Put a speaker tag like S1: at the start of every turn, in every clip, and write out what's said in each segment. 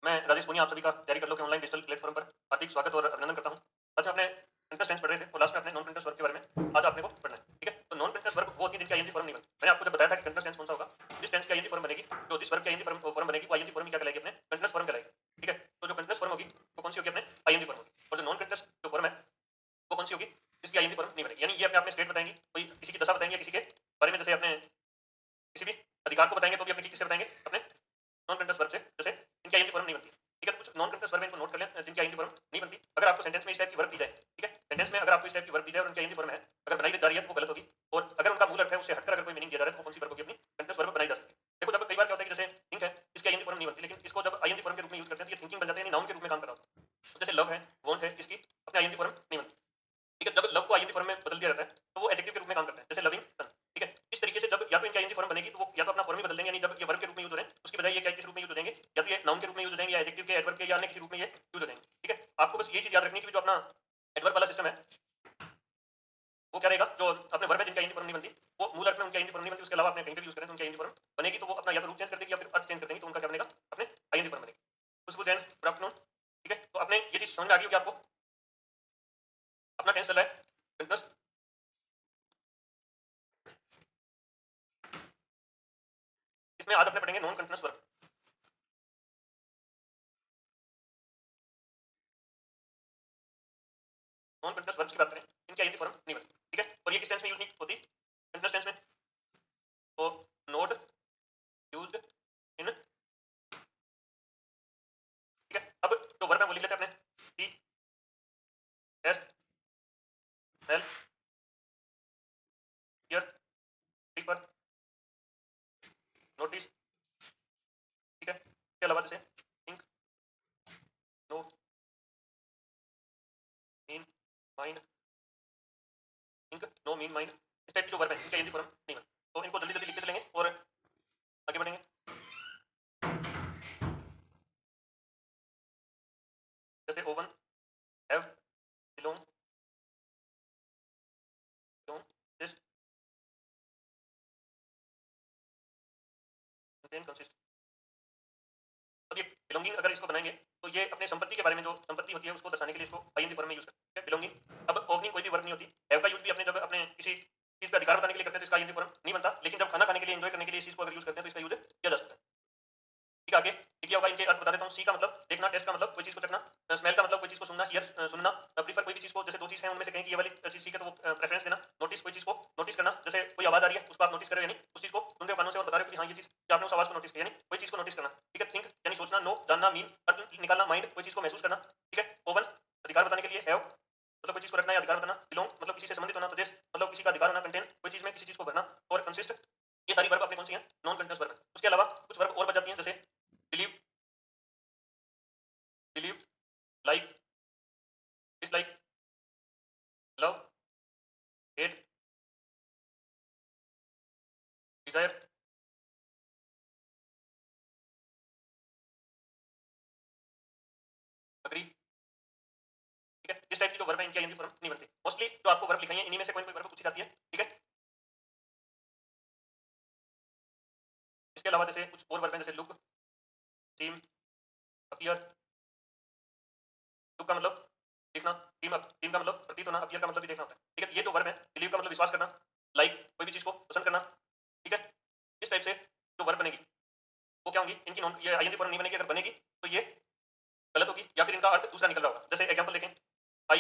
S1: मैं राजेश पूनिया आप सभी का तैयारी कर लो के ऑनलाइन डिजिटल प्लेटफॉर्म पर हार्दिक स्वागत और अभिनंदन करता हूँ। आज हम अपने प्रिंटर टेंस पढ़ रहे थे और लास्ट में अपने नॉन प्रिंटर वर्ब के बारे में आज आपने को पढ़ना है, ठीक है? तो नॉन प्रिंटर वर्ब वो होती है जिनकी आईएनजी फॉर्म नहीं बनती। मैंने आपको जब बताया था कि प्रिंटर टेंस कौन सा होगा, जिस टेंस की आईएनजी फॉर्म बनेगी, जो जिस वर्ब की आईएनजी फॉर्म बनेगी वो आईएनजी फॉर्म ही क्या कहलाएगी, अपने प्रिंटर फॉर्म कहलाएगी, ठीक है? तो जो प्रिंटर फॉर्म होगी वो कौन सी होगी, अपने आईएनजी फॉर्म होगी। और जो नॉन प्रिंटर जो फॉर्म है वो कौन सी होगी, जिसकी आईएनजी फॉर्म नहीं बनेगी। यानी ये अपने आप में स्टेट बताएंगी, कोई किसी की दशा बताएंगे, किसी के बारे में, जैसे अपने किसी भी अधिकार को बताएंगे तो भी अपने किससे बताएंगे, अपने नॉन प्रिंटर्स वर्ब से, जैसे इनकी आईएनजी फॉर्म नहीं बनती। ठीक है, तो कुछ नॉन प्रिंटर्स वर्ब इनको नोट कर लें जिनकी आईएनजी फॉर्म नहीं बनती। अगर आपको सेंटेंस में इस टाइप की वर्ब दी जाए, ठीक है, सेंटेंस में अगर आपको इस टाइप की वर्ब दी जाए और उनकी आईएनजी फॉर्म है, अगर बनाई जा रही है तो वो गलत होगी। और अगर उनका मूल अर्थ है उससे हटकर अगर कोई मीनिंग दिया जा रहा है तो वो कौन सी वर्ब होगी, अपनी प्रिंटर्स वर्ब बनाई जा सकती है। देखो, जब कई बार क्या होता है कि जैसे थिंक है, इसकी आईएनजी फॉर्म नहीं बनती, लेकिन इसको जब आईएनजी फॉर्म के रूप में यूज करते हैं तो ये थिंकिंग बन जाते हैं, यानी नाउन के रूप में काम कर रहा होता है। तो जैसे लव है, वांट है, इसकी अपनी आईएनजी फॉर्म नहीं बनती। ठीक है, जब लव को आईएनजी फॉर्म में बदल दिया जाता है तो वो एडजेक्टिव के रूप में काम करता है, जैसे लविंग सन। ठीक है, इस तरीके से जब या तो इनकी आईएनजी फॉर्म बनेगी तो वो या तो अपना फॉर्म ही बदल देंगे, यानी जब ये वर्ब के रूप में यूज हो रहे हैं उसकी बजाय ये क्या किस रूप में यूज हो जाएंगे, या तो ये नाउन के रूप में यूज हो जाएंगे, या एडजेक्टिव के, एडवर्ब के, या अन्य किसी रूप में ये यूज हो जाएंगे। ठीक है, आपको बस ये चीज याद रखनी है कि जो अपना एडवर्ब वाला सिस्टम है वो क्या रहेगा, जो अपने वर्ब है जिनकी आईएनजी फॉर्म नहीं बनती, वो मूल अर्थ में उनकी आईएनजी फॉर्म नहीं बनती, उसके अलावा अपने कहीं पे भी यूज करें तो उनकी आईएनजी फॉर्म बनेगी, तो वो अपना या तो रूप चेंज कर देगी या फिर अर्थ चेंज कर देंगी, तो उनका क्या बनेगा, अपने आईएनजी फॉर्म बनेगी। खुशबू जैन, गुड आफ्टरनून। ठीक है, तो अपने ये चीज समझ में आ गई होगी आपको। अपना टेंस चल रहा है बिजनेस, इसमें आज अपने पढ़ेंगे non continuous verb. Non continuous verbs की बात करें, इनकी आईएनजी फॉर्म नहीं बनती। ठीक है, और ये किस टेंस में यूज नहीं होती, कंटिन्यूअस टेंस में। तो नोड यूज्ड इन, ठीक है। अब जो वर्ब है वो लिख लेते हैं अपने, C S L, hear, prefer, notice. ठीक है, इसके अलावा जैसे think, no, mean, mind, think, no, mean, mind, इस टाइप की जो वर्ब है इनकी आईएनजी फॉर्म नहीं बनती। तो इनको जल्दी जल्दी लिखते चलेंगे और आगे बढ़ेंगे। जैसे oven, have, belong, belong, this, contain, consist. अब ये बिलोंगिंग अगर इसको बनाएंगे तो ये अपने संपत्ति के बारे में, जो संपत्ति होती है उसको दर्शाने के लिए इसको आईएनजी फॉर्म में यूज करते हैं, बिलोंगिंग। अब ओवनिंग कोई भी वर्ब नहीं होती। हैव का यूज भी अपने जब अपने किसी चीज पे अधिकार बताने के लिए करते हैं तो इसका आईएनजी फॉर्म नहीं बनता, लेकिन जब खाना खाने के लिए, एंजॉय करने के लिए इस चीज को अगर यूज करते हैं तो इसका यूज किया जा सकता है। ठीक है, आगे लिखिए होगा, इनके अर्थ बता देता हूँ। सी का मतलब देखना, टेस्ट का मतलब कोई चीज को चखना, स्मेल का मतलब कोई चीज को सूंघना, हियर सुनना, प्रीफर कोई भी चीज को, जैसे दो चीज है उनमें से कहीं की ये वाली चीज ठीक है तो वो प्रेफरेंस देना, नोटिस कोई चीज को नोटिस करना, जैसे कोई आवाज आ रही है उसको आप नोटिस कर रहे हो, यानी उस चीज को सुन रहे हो कानों से और बता रहे हो कि हाँ ये चीज, कि आपने उस आवाज को नोटिस किया, यानी कोई चीज को नोटिस करना। ठीक है, थिंक यानी सोचना, नो जानना, मीन अर्थ निकालना, माइंड कोई चीज को महसूस करना। ठीक है, ओवन अधिकार बताने के लिए, हैव मतलब कोई चीज को रखना या अधिकार बताना, बिलोंग मतलब किसी से संबंधित होना, प्रदेश मतलब किसी का अधिकार होना, कंटेन कोई चीज में किसी चीज को भरना, और कंसिस्ट ये सारी वर्ब अपने कौन सी हैं, नॉन कंटिन्यूअस वर्ब। उसके अलावा कुछ वर्ब और बच जाती हैं, जैसे believe, believe, like, dislike, love, hate, desire, agree. ठीक है, इस टाइप की जो वर्ब है इनकी आईएनजी फॉर्म नहीं बनती। मोस्टली जो आपको वर्ब लिखाई है इन्हीं में से कोई ना कोई वर्ब पूछी जाती है। ठीक है, इसके अलावा जैसे कुछ और वर्ब हैं, जैसे लुक, टीम, अपीयर। लुक का मतलब देखना, टीम का मतलब प्रतीत होना, अपीयर का मतलब भी देखना होता है। ठीक है, ये जो वर्ब है, बिलीव का मतलब विश्वास करना, लाइक कोई भी चीज को पसंद करना। ठीक है, इस टाइप से जो वर्ब बनेगी वो क्या होंगी, इनकी नॉन ये आईएनजी फॉर्म नहीं बनेगी। अगर बनेगी तो ये गलत होगी या फिर इनका अर्थ दूसरा निकल रहा होगा। जैसे एग्जांपल देखें, I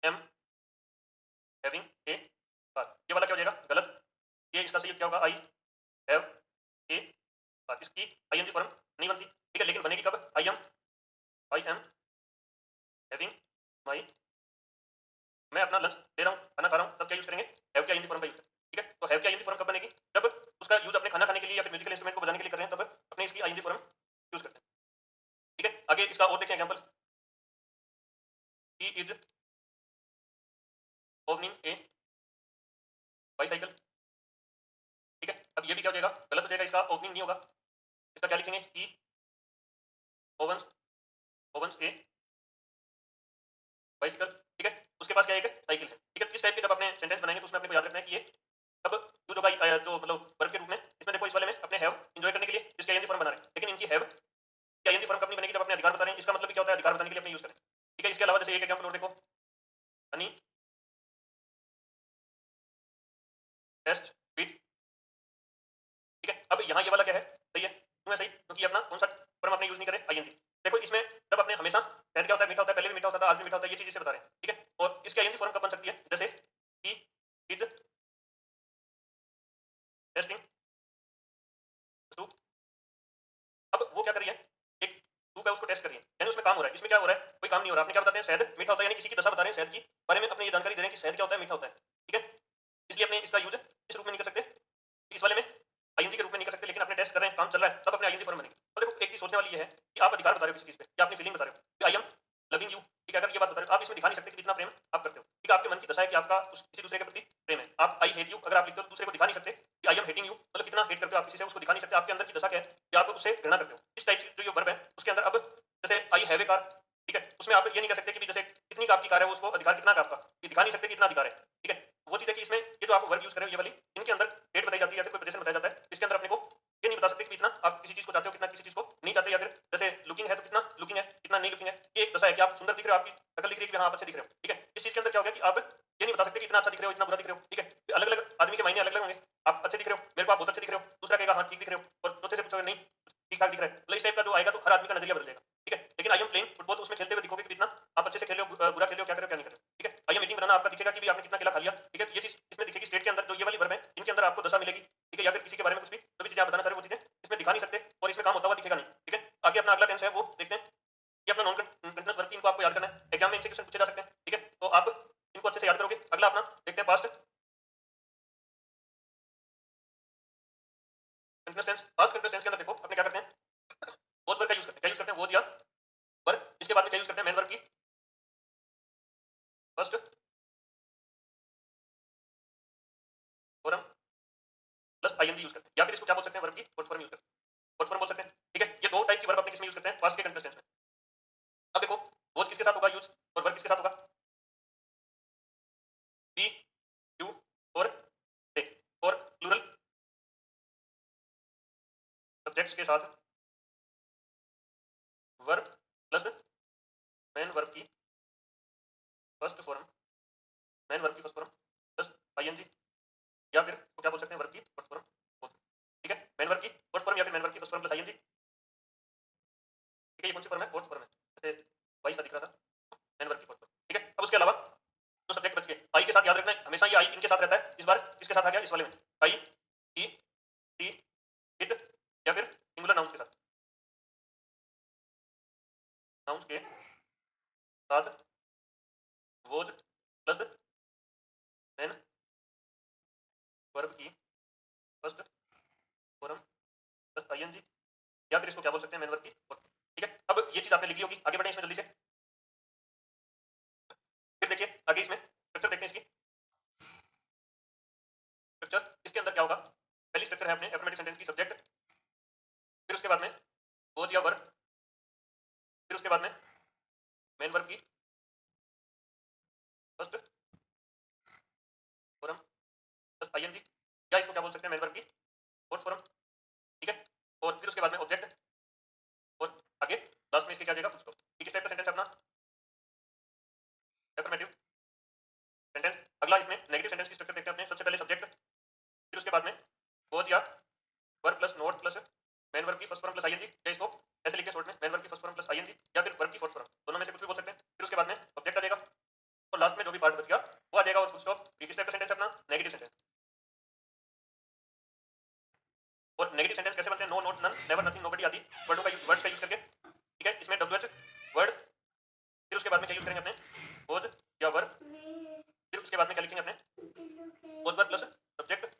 S1: am having a car, ये वाला क्या हो जाएगा, गलत। ये इसका सही क्या होगा, आई हैव ए कार, इसकी आईएनजी फॉर्म नहीं बनती। ठीक है, लेकिन बनेगी कब, आई एम हैविंग माई, मैं अपना लंच ले रहा हूँ, खाना खा रहा हूँ, तब क्या यूज करेंगे, हैव की आईएनजी फॉर्म का यूज करेंगे। ठीक है, तो हैव की आईएनजी फॉर्म कब बनेगी, जब उसका यूज अपने खाना खाने के लिए या फिर म्यूजिकल इंस्ट्रूमेंट को बजाने के लिए कर रहे हैं, तब अपने इसकी आईएनजी फॉर्म यूज करते हैं। ठीक है, आगे इसका और देखें example, he is owning a bicycle. ठीक है, अब ये भी क्या हो जाएगा, गलत हो जाएगा, इसका ओवनिंग नहीं होगा। इसका क्या लिखेंगे, ही ओवन्स, ओवन्स ए बाइसिकल। ठीक है, उसके पास क्या है, एक साइकिल है। ठीक है, इस टाइप के जब अपने सेंटेंस बनाएंगे तो उसमें अपने को याद रखना है कि ये अब जो जो मतलब वर्ब के रूप में, इसमें देखो इस वाले में अपने हैव एंजॉय करने के लिए जिसका आईएनजी फॉर्म बना हैव की आईएनजी फॉर्म कब नहीं बनेगी? जब अपने अधिकार बता रहे हैं। इसका मतलब भी क्या होता है? अधिकार बताने के लिए अपने यूज करें। ठीक है, इसके अलावा जैसे एक एग्जांपल और देखो, हनी टेस्ट विद। ठीक है, अब यहाँ ये वाला क्या है? सही है, क्यों है सही? क्योंकि अपना कौन सा फॉर्म अपने यूज नहीं करे? आईएनजी। देखो इसमें जब अपने हमेशा शहद क्या होता है? मीठा होता है, पहले भी मीठा होता था, आज भी मीठा होता है, ये चीज इसे बता रहे हैं। ठीक है, और इसकी आईएनजी फॉर्म कब बन सकती है? जैसे ही इज टेस्टिंग सूप। अब वो क्या कर रही है? एक सूप है, उसको टेस्ट कर रही है, यानी उसमें काम हो रहा है। इसमें क्या हो रहा है? कोई काम नहीं हो रहा। आपने क्या बताते हैं? शहद मीठा होता है, यानी किसी की दशा बता रहे हैं शहद की बारे में, अपने ये जानकारी दे रहे हैं कि शहद क्या होता है? मीठा होता है। ठीक है, इसलिए अपने इसका यूज इस रूप में नहीं कर सकते, इस वाले में आईएनजी के रूप में नहीं कर सकते, लेकिन अपने टेस्ट कर रहे हैं, काम चल रहा है, तब अपने आईएनजी फॉर्म बनेगी। तो देखो एक चीज सोचने वाली ये है कि आप अधिकार बता रहे हो किसी चीज पे, या अपनी फीलिंग बता रहे हो, आई एम लविंग यू। ठीक है, अगर ये बात बता रहे हो, आप इसमें दिखा नहीं सकते कि कितना प्रेम आप करते हो। ठीक है, आपके मन की दशा है कि आपका किसी दूसरे के प्रति प्रेम है। आप आई हेट यू अगर आप लिखते हो, दूसरे को दिखा नहीं सकते कि आई एम हेटिंग यू, मतलब कितना हेट करते हो आप किसी से, उसको दिखा नहीं सकते। आपके अंदर की दशा क्या है कि आप उससे घृणा करते हो। इस टाइप की जो ये वर्ब है उसके अंदर, अब जैसे आई हैव ए कार, ठीक है, उसमें आप ये नहीं कह सकते कि जैसे कितनी का आपकी कार है, उसको अधिकार कितना का आपका, ये दिखा नहीं सकते कि कितना अधिकार है। ठीक है, वो चीज है कि इसमें ये जो आप वर्ब यूज कर रहे हो, ये वाली, इनके अंदर डेट बताई जाती है या फिर कोई पोजीशन बताया जाता है। इसके अंदर अपने को ये नहीं बता सकते कि इतना आप किसी चीज को चाहते हो, कितना किसी चीज को नहीं चाहते, या फिर जैसे लुकिंग है तो कितना लुकिंग है, कितना नहीं लुकिंग है। ये एक दशा है कि आप सुंदर दिख रहे हो, आपकी शक्ल दिख रही है कि हाँ आप अच्छे दिख रहे हो। ठीक है, इस चीज के अंदर क्या हो गया कि आप ये नहीं बता सकते कि इतना अच्छा दिख रहे हो, इतना बुरा दिख रहे हो। ठीक है, अलग अलग आदमी के मायने अलग अलग होंगे। आप अच्छे दिख रहे हो, मेरे को आप बहुत अच्छे दिख रहे हो, दूसरा कहेगा हाँ ठीक दिख रहे हो, और चौथे से पूछोगे नहीं ठीक ठाक दिख रहा है। मतलब इस टाइप का जो आएगा तो हर आदमी का नजरिया बदल जाएगा। ठीक है, लेकिन आई एम प्लेइंग फुटबॉल, तो उसमें खेलते हुए दिखोगे कि कितना आप अच्छे से खेल रहे हो, बुरा खेल रहे हो, क्या कर रहे हो, क्या नहीं कर रहे हो। ठीक है, आई एम मीटिंग बनाना आपका दिखेगा कि भी आपने कितना केला खा लिया। ठीक है, ये चीज इसमें दिखेगी स्टेट के अंदर, जो ये वाली वर्ब है इनके अंदर आपको दशा मिलेगी। ठीक है, या फिर किसी के बारे में कुछ भी जो भी चीजें आप बताना चाह रहे हो, वो चीजें इसमें दिखा नहीं सकते और इसमें काम होता हुआ दिखेगा नहीं। ठीक है, आगे अपना अगला टेंस है वो देखते हैं। ये अपना नॉन कंटीन्यूअस वर्ब, इनको आपको याद करना है, एग्जाम में इनसे क्वेश्चन पूछे जा सकते हैं। ठीक है, तो आप इनको अच्छे से याद करोगे। अगला अपना देखते हैं past continuous tense. Past continuous tense के अंदर देखो अपने क्या करते हैं, वॉज वर्ब का यूज करते हैं। क्या यूज करते हैं? वॉज या वर्ब। इसके बाद में क्या यूज करते हैं? मेन वर्ब की first form plus I N G use करते हैं, या फिर इसको क्या बोल सकते हैं? वर्ब की फोर्थ फॉर्म यूज करते हैं, फोर्थ फॉर्म बोल सकते हैं। ठीक है, ये दो टाइप की वर्ब अपने किसमें यूज करते हैं? पास्ट के कंटीन्यूअस टेंस में। अब देखो वॉज किसके साथ होगा यूज, और वर्ब किसके साथ होगा? बी यू और दे, और प्लूरल सब्जेक्ट्स के साथ वर्ब प्लस मेन वर्ब की फर्स्ट फॉर्म, मेन वर्ब की फर्स्ट फॉर्म प्लस आईएनजी, या फिर तो क्या बोल सकते हैं? वर्ब की फर्स्ट फॉर्म बोल सकते हैं। ठीक है, मेन वर्ब की फर्स्ट फॉर्म या फिर मेन वर्ब की फर्स्ट फॉर्म प्लस आईएनजी। ठीक है, ये कौन सी फॉर्म है? फोर्थ फॉर्म है, जैसे वाई सा दिख रहा था, मेन वर्ब की फोर्थ फॉर्म। ठीक है, अब उसके अलावा जो सब्जेक्ट बच गए, आई के साथ याद रखना है, हमेशा ये आई इनके साथ रहता है। इस बार किसके साथ आ गया? इस वाले में आई, ई, टी, इट, या फिर सिंगुलर नाउन्स के साथ, नाउन्स के साथ वोज प्लस मेन वर्ब की फर्स्ट फॉर्म प्लस आईएनजी, या फिर इसको क्या बोल सकते हैं? मेन वर्ब की फोर्थ फॉर्म। ठीक है, अब ये चीज आपने लिखी होगी। आगे बढ़े इसमें जल्दी से, फिर देखिए आगे इसमें स्ट्रक्चर देखते हैं इसकी। स्ट्रक्चर इसके अंदर क्या होगा? पहली स्ट्रक्चर है अपने एफर्मेटिव सेंटेंस की, सब्जेक्ट, फिर उसके बाद में वोज या वर्ब, फिर उसके बाद में मेन वर्ब की फर्स्ट फॉर्म प्लस आईएनजी, या इसको क्या बोल सकते हैं? मेन वर्ब की फोर्थ फॉर्म। ठीक है, और फिर उसके बाद में ऑब्जेक्ट, और आगे लास्ट में इसके क्या जाएगा? Full stop. ठीक है, इस टाइप का सेंटेंस है अपना एफर्मेटिव सेंटेंस। अगला इसमें नेगेटिव सेंटेंस की स्ट्रक्चर देखते हैं अपने। सबसे पहले सब्जेक्ट, फिर उसके बाद में वोज या verb plus note plus main verb की फर्स्ट फॉर्म प्लस आईएनजी, या इसको ऐसे लिखिए शॉर्ट में, मेन वर्ब की फर्स्ट फॉर्म प्लस आईएनजी, या फिर वर्ब की फोर्थ फॉर्म, दोनों में से कुछ भी बोल सकते हैं। फिर उसके बाद में ऑब्जेक्ट आ जाएगा, और लास्ट में जो भी पार्ट बच गया वो आ जाएगा, और फुल स्टॉप। किस टाइप का सेंटेंस है अपना? Negative sentence. और नेगेटिव सेंटेंस कैसे बनते हैं? No, not, none, never, nothing, nobody आदि वर्ड्स का यूज करके। ठीक है, इसमें डब्ल्यूएच वर्ड, फिर उसके बाद में क्या यूज करेंगे अपने? वोज या वर्ब, फिर उसके बाद में क्या लिखेंगे अपने? वोज वर्ब प्लस सब्जेक्ट,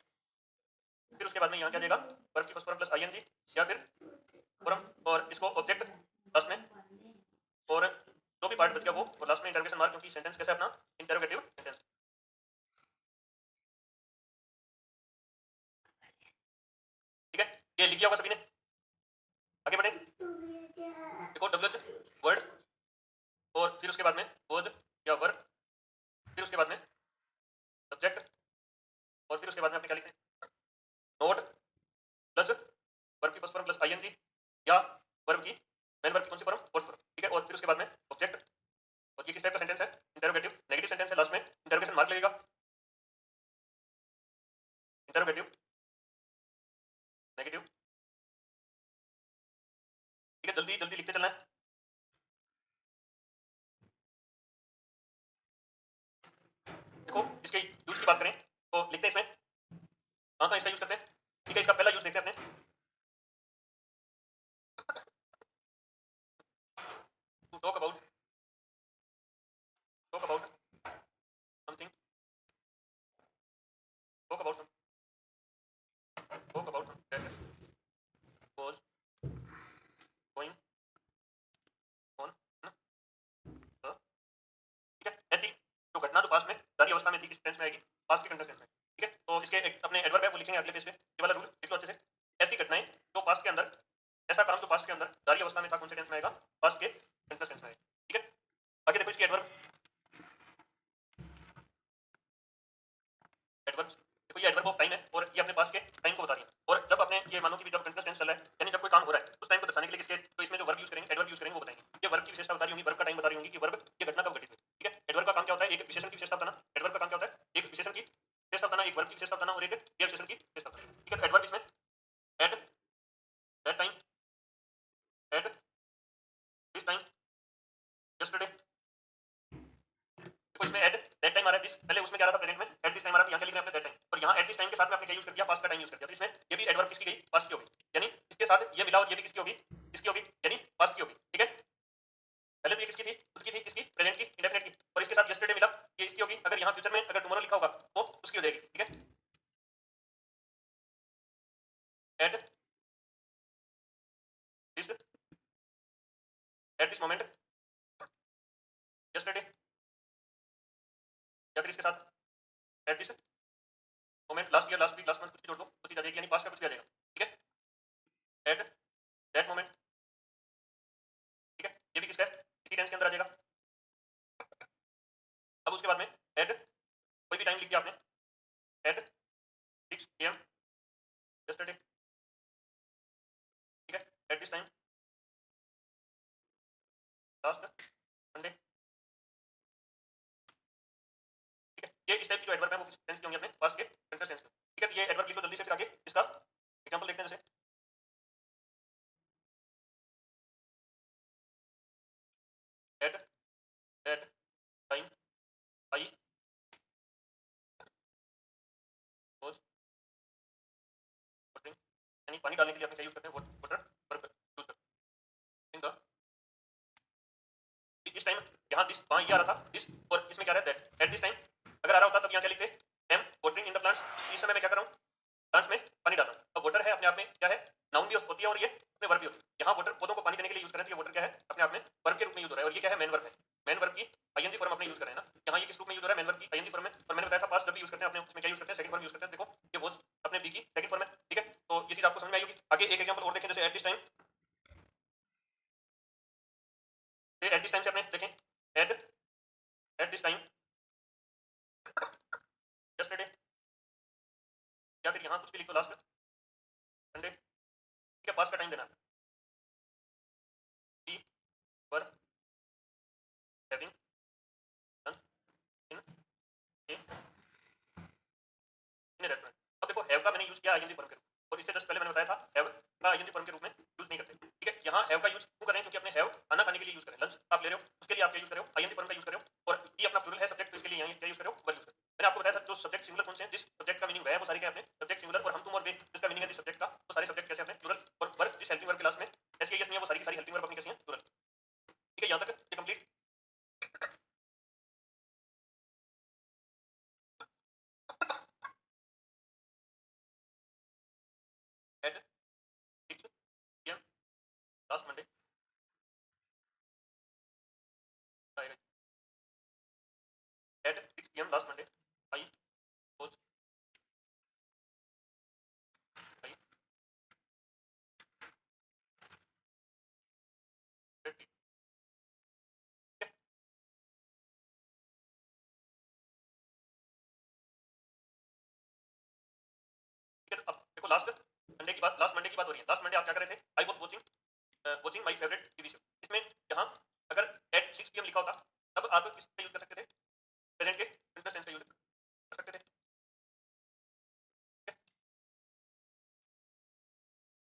S1: फिर उसके बाद में यहाँ क्या जाएगा? वर्ब की फर्स्ट फॉर्म प्लस आईएनजी, या फिर फॉर्म, और इसको ऑब्जेक्ट लास्ट में, और जो भी पार्ट बच गया वो, और लास्ट में इंटरोगेशन मार्क, क्योंकि सेंटेंस कैसा है अपना? Interrogative sentence. ठीक है, ये लिख दिया होगा सभी ने। आगे बढ़े, देखो डब्ल्यूएच वर्ड, और फिर उसके बाद में वोज या वर्ब, फिर उसके बाद में सब्जेक्ट, और फिर उसके बाद में अपने क्या लिखते हैं? नोट प्लस वर्ब की फर्स्ट फॉर्म प्लस आईएनजी, या वर्ब की मेन वर्ब की कौन सी फॉर्म, फोर्थ फॉर्म, ठीक है। और फिर उसके बाद में ऑब्जेक्ट, और ये किस टाइप का सेंटेंस है, इंटरोगेटिव, नेगेटिव सेंटेंस है, लास्ट में इंटरोगेशन मार्क लगेगा, इंटरोगेटिव, नेगेटिव, ठीक है। जल्दी जल्दी लिखते चलना है। देखो इसके यूज की बात करें तो लिखते हैं इसमें, कहाँ कहाँ इसका यूज करते हैं, ठीक है। इसका पहला यूज देखते हैं अपने, to talk about something, talk about talk about that was going on, ठीक है। ऐसी जो घटना जो पास्ट में जारी अवस्था में थी, किस टेंस में आएगी, पास्ट के कंडीशन में, ठीक है। तो इसके एक अपने एडवर्ब है वो लिखेंगे अगले पेज पे, ये वाला रूल लिख लो अच्छे से। ऐसी घटनाएं जो पास्ट के अंदर, ऐसा काम जो पास्ट के अंदर जारी अवस्था में था, कौन से टेंस में आएगा, पास्ट के कंडीशन टेंस में आएगा, ठीक है। आगे देखो इसके एडवर्ब, एडवर्ब देखो ये एडवर्ब ऑफ टाइम है और ये अपने पास के टाइम को बता रही है। और जब अपने ये मानो कि जब कंटीन्यूअस टेंस चल रहा है, यानी जब कोई काम हो रहा है उस टाइम को दर्शाने के लिए किसके, तो इसमें जो वर्ब यूज करेंगे, एडवर्ब यूज करेंगे, वो बताएंगे। ये वर्ब की विशेषता बता रही होंगी, वर्ब का टाइम बता रही होंगी कि वर्ब ये घटना कब घटित हुई, ठीक है। एडवर्ब का काम क्या होता है, एक विशेषण की विशेषता बताना। एडवर्ब का काम क्या होता है, एक विशेषण की विशेषता बताना, एक वर्ब की विशेषता बताना और एक क्रिया विशेषण की विशेषता बताना, ठीक है। तो एडवर्ब इसमें at that time, at this time, yesterday, देखो इसमें एट दैट टाइम आ रहा है, दिस पहले उसमें क्या आ रहा था, प्रेजेंट में एट दिस टाइम आ रहा था, यहाँ क्या लिख रहे हैं अपने दैट टाइम, और यहाँ एट दिस टाइम के साथ में आपने क्या यूज कर दिया, पास्ट का टाइम यूज कर दिया। तो इसमें ये भी एडवर्ब किसकी गई, पास्ट की होगी, यानी इसके साथ ये मिला और ये भी किसकी होगी, इसकी होगी, यानी पास्ट की होगी, ठीक है। पहले तो ये किसकी थी, उसकी थी, किसकी, प्रेजेंट की, इंडेफिनिट की, और इसके साथ यस्टरडे मिला, ये इसकी होगी। अगर यहाँ फ्यूचर में अगर टुमारो लिखा होगा तो उसकी हो जाएगी, ठीक है। At this, at this moment, yesterday, या फिर इसके साथ at this moment, last year, last week, last month, कुछ भी जोड़ दो, कुछ ही आ जाएगी, यानी पास्ट का कुछ भी आ जाएगा, ठीक है। एट दैट मोमेंट, ठीक है, ये भी किसका है, इसी टेंस के अंदर आ जाएगा। अब उसके बाद में एट कोई भी टाइम लिख दिया आपने, एट 6 AM यस्टरडे, ठीक है। At this time last Sunday, ठीक है। ये इस टाइप की जो एडवर्ब है वो किस टेंस के होंगे, अपने पास्ट के कंटीन्यूअस टेंस में, ठीक है। तो ये एडवर्ब लिख लो जल्दी से, फिर आगे इसका एग्जांपल देखते हैं। जैसे at that time I was watering, यानी पानी डालने के लिए आपने क्या यूज करते हैं, वाटर वर्ब यूज करते हैं। इस टाइम यहाँ दिस, वहाँ ये आ रहा था दिस, और इसमें क्या रहा है दैट, एट दिस टाइम अगर आ रहा होता तब यहाँ क्या लिखते, am watering in the plants, इस समय मैं क्या कर रहा हूँ, प्लांट्स में पानी डाल रहा हूँ। अब वाटर है अपने आप में क्या है, नाउन भी होती है और ये अपने वर्ब भी होती है। यहाँ वाटर पौधों को पानी देने के लिए यूज कर रहे हैं, तो ये वाटर क्या है, अपने आप में वर्ब के रूप में यूज हो रहा है, और ये क्या है, मेन वर्ब है। मेन वर्ब की आईएनजी फॉर्म अपने यूज कर रहे हैं ना, यहाँ ये किस रूप में यूज हो रहा है, मेन वर्ब की आईएनजी फॉर्म में। और मैंने बताया था पास्ट जब भी यूज करते हैं अपने उसमें क्या यूज करते हैं, सेकंड फॉर्म यूज करते हैं। देखो ये वाज अपने बी की सेकंड फॉर्म है, ठीक है। तो ये चीज आपको समझ में आई होगी। आगे एक एग्जांपल और देखें, जैसे at this time, at this time से अपने देखें, at at this time yesterday, या फिर यहाँ कुछ भी लिखो, लास्ट संडे, ठीक है। पास्ट का टाइम देना, we were having done in a in restaurant. अब देखो हैव का मैंने यूज किया आईएनजी फॉर्म के रूप में, और इससे जस्ट पहले मैंने बताया था हैव का आईएनजी फॉर्म के रूप में यूज नहीं करते, ठीक है। यहाँ हैव का यूज क्यों करें, क्योंकि अपने हैव खाना खाने के लिए यूज करें, लंच आप ले रहे हो उसके लिए आप क्या यूज कर रहे हो, आईएनजी फॉर्म का यूज कर रहे हो, और ये अपना प्लूरल है सब्जेक्ट, तो इसके लिए यहाँ क्या यूज कर रहे हो, वर्ब यूज कर रहे हो। मैंने आपको बताया था जो सब्जेक्ट सिंगुलर कौन से हैं, जिस सब्जेक्ट का मीनिंग है वो सारे क्या है, अपने सब्जेक्ट सिंगुलर, और हम तुम और वे जिसका मीनिंग है जिस सब्जेक्ट का, तो सारे सब्जेक्ट कैसे अपने प्लूरल, और वर्ब जिस हेल्पिंग वर्ब क्लास में एस नहीं है, वो सारी की सारी हेल्पिंग वर्ब अपनी कैसी हैं, प्लूरल, ठीक है। यहाँ तक ये complete. At 6 PM last Monday आएगा, at 6 PM last Monday I post I, ठीक है। अब देखो लास्ट संडे की बात, लास्ट मंडे की बात हो रही है, लास्ट मंडे आप क्या कर रहे थे, I was watching watching my favourite TV show. इसमें यहाँ अगर एट 6 PM लिखा होता तब आप किसका यूज कर सकते थे, प्रेजेंट के कंटिन्यूअस टेंस का यूज कर सकते थे।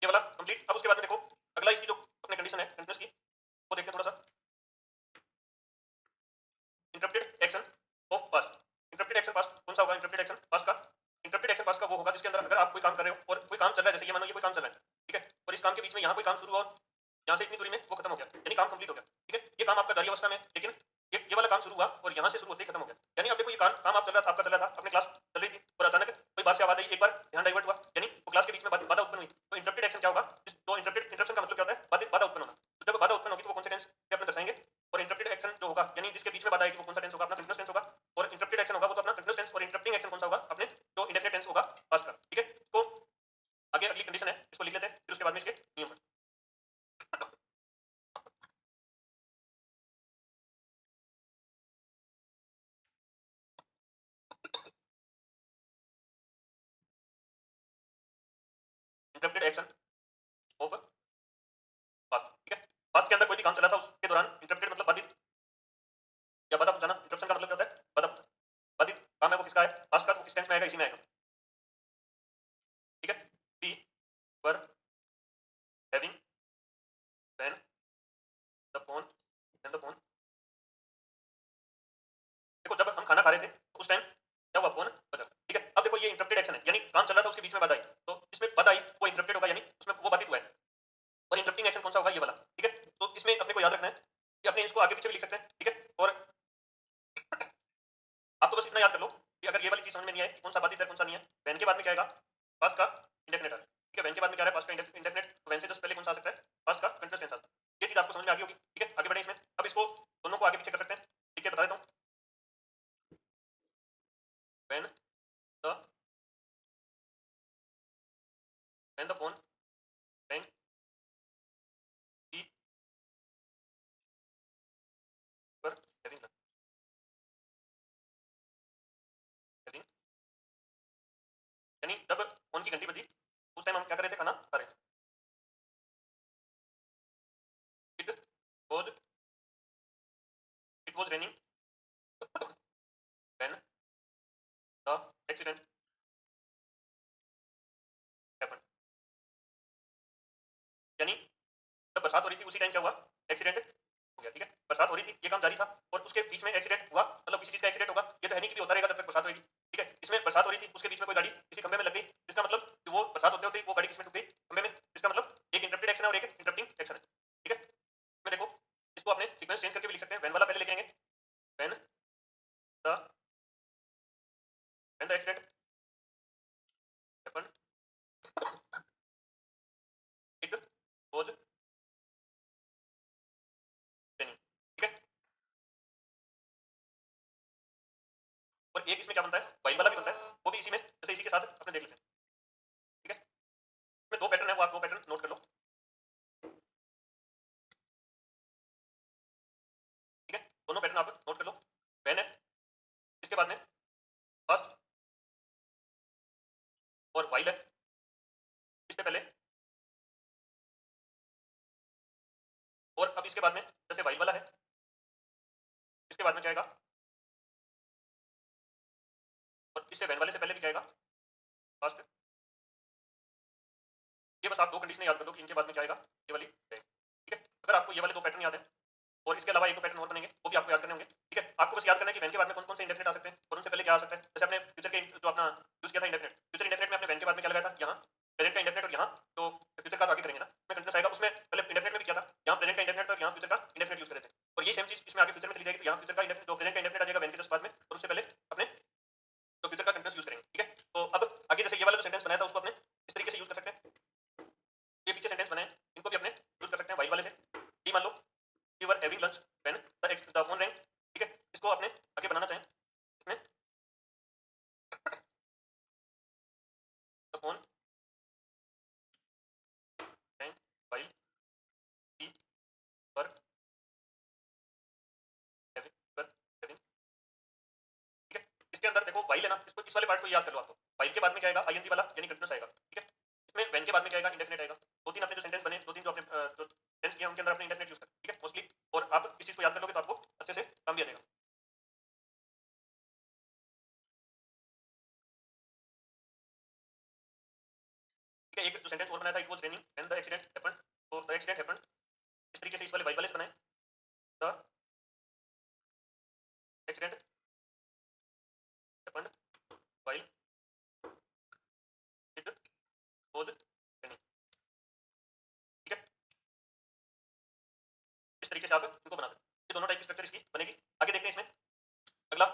S1: ये वाला कंप्लीट। अब उसके बाद में देखो अगला इसकी जो अपने कंडीशन है कंटिन्यूअस की वो देखते हैं थोड़ा सा। Interrupted action of past. Interrupted action past कौन सा होगा? इंटरप्टेड एक्शन पास्ट का, इंटरप्टेड एक्शन पास्ट का वो होगा जिसके अंदर अगर आप कोई काम कर रहे हो और कोई काम चल रहा है, जैसे ये मानो ये कोई काम चल रहा है, ठीक है, और इस काम के बीच में यहाँ कोई काम शुरू हुआ और यहाँ से इतनी दूरी में वो खत्म हो गया, यानी काम कंप्लीट हो गया, ठीक है। ये काम आपका जारी अवस्था में, लेकिन ये वाला काम शुरू हुआ और यहाँ से शुरू होते ही खत्म हो गया। यानी अब देखो ये काम आप चल रहा था, आपका चल रहा था, अपनी क्लास चल रही थी और अचानक कोई बात से आवाज आई, एक बार ध्यान डाइवर्ट हुआ, यानी वो क्लास के बीच में बाधा उत्पन्न हुई। तो इंटरप्टेड एक्शन क्या होगा? तो इंटरप्टेड इंटरप्शन का मतलब क्या होता है? बाधा उत्पन्न होना। तो जब बाधा उत्पन्न होगी तो वो कौन से टेंस से अपने दर्शाएंगे? और इंटरप्टेड एक्शन जो होगा यानी जिसके बीच में बाधा आएगी वो कौन सा टेंस होगा? अपना कंटीन्यूअस टेंस होगा। और इंटरप्टेड एक्शन होगा वो तो अपना कंटीन्यूअस टेंस, और इंटरप्टिंग एक्शन कौन सा होगा? अपने जो इंडेफिनिट टेंस होगा पास्ट का, ठीक है। तो आगे अगली कंडीशन है, इसको लिख लेते हैं, फिर उसके बाद में इसके नियम। इंटरप्टेड एक्शन ऑफ पास्ट, ठीक है। पास्ट के अंदर कोई भी काम चला था उसके दौरान इंटरप्टेड मतलब बाधित या बाधा पहुंचाना। इंटरप्शन का मतलब क्या होता है? बाधा पहुंचाना। बाधित काम है वो किसका है? पास्ट का, वो किस टेंस में आएगा? इसी में आएगा, ठीक है। We were having when the phone and the phone. देखो जब हम खाना खा रहे थे तो उस टाइम क्या हुआ? फोन बजा, ठीक है। अब देखो ये इंटरप्टेड एक्शन है, यानी काम चल रहा था उसके बीच में बाधा आई, तो इसमें बाधा आई वो इंटरप्टेड होगा, यानी उसमें वो बाधित हुआ है। और इंटरप्टिंग एक्शन कौन सा होगा? ये वाला, ठीक है। तो इसमें अपने को याद रखना है कि अपने इसको आगे पीछे भी लिख सकते हैं, ठीक है। और आप तो बस इतना याद कर लो कि अगर ये वाली चीज समझ में नहीं आए कि कौन सा बाधित है कौन सा नहीं है, वैन के बाद में क्या आएगा? पास्ट का इंडेफिनिट है, ठीक है। वैन के बाद में क्या है? पास्ट का इंडेफिनिट। तो वैन से जस्ट पहले कौन सा आ सकता है? पास्ट का कंटीन्यूअस टेंस आता है। ये चीज आपको समझ में आ गई होगी, ठीक है। आगे बढ़े इसमें, अब इसको दोनों को आगे पीछे कर सकते हैं, ठीक है। बता देता हूँ। When the when the phone rang we were having having, यानी जब फोन की घंटी बजी उस टाइम हम क्या कर रहे थे? खाना खा रहे थे। It was it was raining when the accident happened, यानी जब बरसात हो रही थी उसी टाइम क्या हुआ? एक्सीडेंट हो गया, ठीक है। बरसात हो रही थी, ये काम जारी था और उसके बीच में एक्सीडेंट हुआ, मतलब किसी चीज का एक्सीडेंट होगा। ये तो है नहीं कि भी होता रहेगा जब तक बरसात होगी, ठीक है। इसमें बरसात हो रही थी, उसके बीच में कोई गाड़ी किसी खंबे में लग गई, इसका मतलब कि वो बरसात होते होते ही वो गाड़ी किसमें ठुक गई? खंबे में। इसका मतलब एक इंटरप्टेड एक्शन है और एक इंटरप्टिंग एक्शन है, ठीक है। इसमें देखो इसको अपने सीक्वेंस चेंज करके भी लिख सकते हैं। वैन वाला पहले लेके आएंगे, van the when the accident happened it was raining, ठीक है। और एक इसमें क्या बनता है? वाइल वाला भी बनता है, वो भी इसी में जैसे इसी के साथ अपने देख लेते हैं, ठीक है। इसमें दो पैटर्न है, वो आप दो पैटर्न नोट कर लो, ठीक है। दोनों पैटर्न आप नोट कर लो। वैन है, इसके बाद में फर्स्ट और वाइल है, इससे पहले। और अब इसके बाद में जैसे वाइल वाला है, इसके बाद में क्या आएगा? और इससे वैन वाले से पहले भी क्या आएगा? फर्स्ट। ये बस आप दो कंडीशन याद कर दो कि इनके बाद में क्या आएगा? ये वाली आएगी, ठीक है। अगर आपको ये वाले दो पैटर्न याद है और इसके अलावा एक दो पैटर्न और बनेंगे वो भी आपको याद करने होंगे, ठीक है। आपको बस याद करना है कि वैन के बाद में कौन कौन से इंडेफिनिट आ सकते हैं और उनसे पहले क्या आ सकता है। जैसे आपने फ्यूचर के जो अपना यूज किया था इंडेफिनिट, फ्यूचर इंडेफिनिट में आपने वैन के बाद में क्या लगाया था? यहाँ प्रेजेंट का इंडेफिनिट, और यहाँ जो फ्यूचर का आगे करेंगे ना उसमें कंटीन्यूअस आएगा। उसमें पहले इंडेफिनिट में भी किया था, यहाँ प्रेजेंट का इंडेफिनिट और यहाँ फ्यूचर का इंडेफिनिट यूज करे थे। और ये सेम चीज इसमें आगे फ्यूचर में चली जाएगी, तो यहाँ फ्यूचर का इंडेफिनिट जो प्रेजेंट का इंडेफिनिट आ जाएगा वैन के जस्ट बाद में, और उससे पहले अपने तो फ्यूचर का कंटीन्यूअस यूज करेंगे, ठीक है। तो अब आगे जैसे ये वाला जो सेंटेंस बनाया था उसको अपने इस तरीके से यूज कर सकते हैं। ये पीछे सेंटेंस बनाए इनको भी अपने यूज कर सकते हैं वाइल वाले से। ये मान लो you were having lunch when the phone rang, ठीक है। इसको अपने आगे बनाना चाहें इसमें the phone rang while we were having, ठीक है। इसके अंदर देखो वाइल है ना, इसको इस वाले पार्ट को याद कर लो। आपको वाइल के बाद में क्या आएगा? आईएनजी वाला यानी कंटीन्यूअस आएगा, ठीक है। इसमें व्हेन के बाद में क्या आएगा? इंडेफिनिट आएगा। दो तीन अपने जो सेंटेंस बने, दो तीन जो अपने जो टेंस अंदर अपने इंटरनेट यूज करते हैं, ठीक है मोस्टली, और आप इस चीज को याद कर लोगे तो आपको अच्छे से काम भी आ जाएगा। ठीक है, एक जो सेंटेंस और बनाया था, it was raining and the accident happened, तो द एक्सीडेंट हैपेंड, इस तरीके से इस वाले वाइब वाले बनाए, the accident happened while it was raining. ठीक है, इस तरीके से आप इनको बना सकते हैं। ये दोनों टाइप की स्ट्रक्चर इसकी बनेगी। आगे देखते हैं इसमें अगला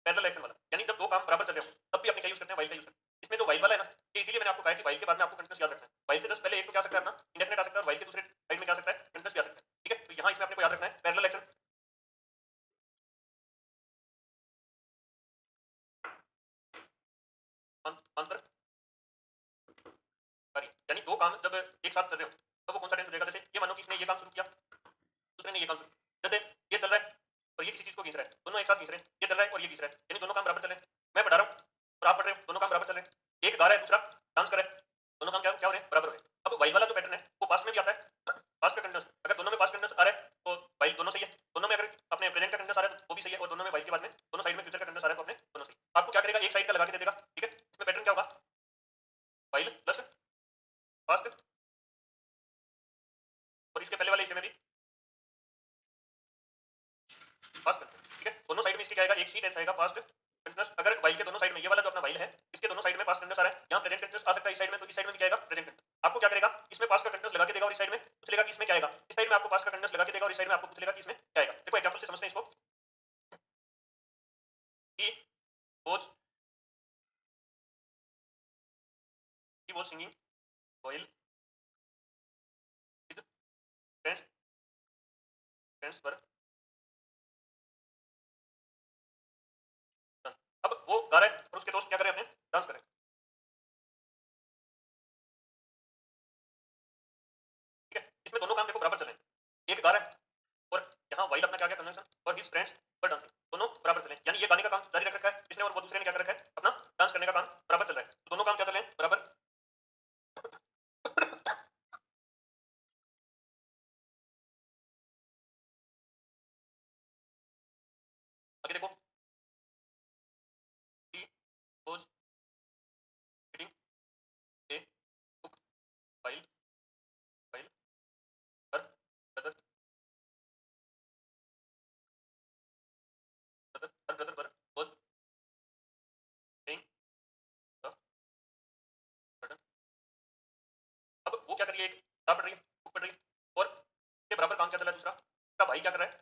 S1: पैरेलल एक्शन वाला, यानी जब दो काम बराबर चल रहे हो तब भी अपने क्या यूज करते हैं, व्हाइल का यूज करते हैं। इसमें जो व्हाइल वाला है ना, ये इसीलिए मैंने आपको कहा कि व्हाइल के बाद में आपको कंटीन्यूअस याद रखना है। व्हाइल से जस्ट पहले एक तो क्या आ सकता है अपना इंडेफिनिट आ सकता है, और व्हाइल के दूसरे साइड में क्या आ सकता है, कंटीन्यूअस भी आ सकता है। ठीक है, तो यहाँ इसमें अपने को याद रखना है पैरेलल एक्शन अंतर, यानी दो काम जब एक साथ कर रहे हो तो वो कौन सा टेंस हो जाएगा। जैसे ये मानो कि इसने ये काम शुरू किया, दूसरे ने ये काम शुरू, जैसे ये चल रहा है और ये किसी चीज को खींच रहा है, दोनों एक साथ खींच रहे हैं, ये चल रहा है और ये खींच रहा है, यानी दोनों काम बराबर चल रहे हैं। मैं पढ़ा रहा हूँ और आप पढ़ रहे हो, दोनों काम बराबर चल रहे हैं। एक गा रहा है, दूसरा डांस कर रहा है, दोनों काम क्या क्या हो रहे हैं, बराबर हो रहे हैं। अब वाइल वाला जो पैटर्न है वो पास्ट में भी आता है, पास्ट का कंटीन्यूअस, अगर दोनों में पास्ट कंटीन्यूअस आ रहा है तो वाइल दोनों सही है, दोनों में अगर अपने प्रेजेंट का कंटीन्यूअस आ रहा है तो वो भी सही है, और दोनों में वाइल के बाद में दोनों साइड में फ्यूचर का कंटीन्यूअस आ रहा है तो अपने दोनों सही। आपको क्या करेगा, एक साइड का लगा के दे देगा। ठीक है, इसमें पैटर्न क्या होगा, वाइल प्लस पास्ट, और इसके पहले वाले हिस्से में भी पास्ट कंटीन्यूअस। ठीक है, दोनों साइड में इसके क्या आएगा, एक ही टेंस आएगा पास्ट कंटीन्यूअस। अगर वाइल के दोनों साइड में, ये वाला जो अपना वाइल है इसके दोनों साइड में पास्ट कंटीन्यूअस आ रहा है, यहाँ प्रेजेंट कंटीन्यूअस आ सकता है इस साइड में, तो इस साइड में भी क्या आएगा, प्रेजेंट कंटीन्यूअस। आपको क्या करेगा, इसमें पास्ट का कंटीन्यूअस लगा के देगा और इस साइड में पूछ लेगा कि इसमें क्या आएगा। इस साइड में आपको पास्ट का कंटीन्यूअस लगा के देगा और इस साइड में आपको पूछ लेगा कि इसमें क्या आएगा। देखो एग्जांपल से समझते हैं इसको, he was he was singing while his friends friends were done. अब वो गा रहा है और उसके दोस्त क्या कर रहे हैं, अपने डांस कर रहे हैं। ठीक है, इसमें दोनों काम देखो बराबर चल रहे हैं, एक गा रहा है और यहाँ वाइल अपना क्या क्या कन्वेंशन, और हिज फ्रेंड्स वर डांसिंग, दोनों बराबर चले, यानी ये गाने का काम जारी रख रखा है इसने और वो दूसरे ने क्या कर रखा है, अपना डांस करने का काम बराबर चल रहा है, तो दोनों काम क्या चल रहे हैं, बराबर। आगे देखो, he was reading a book while while her brother brother her brother were was playing the button. अब वो क्या कर रही है, एक किताब पढ़ रही है, बुक पढ़ रही है, और के बराबर काम क्या चल रहा है, दूसरा उसका भाई क्या कर रहा है,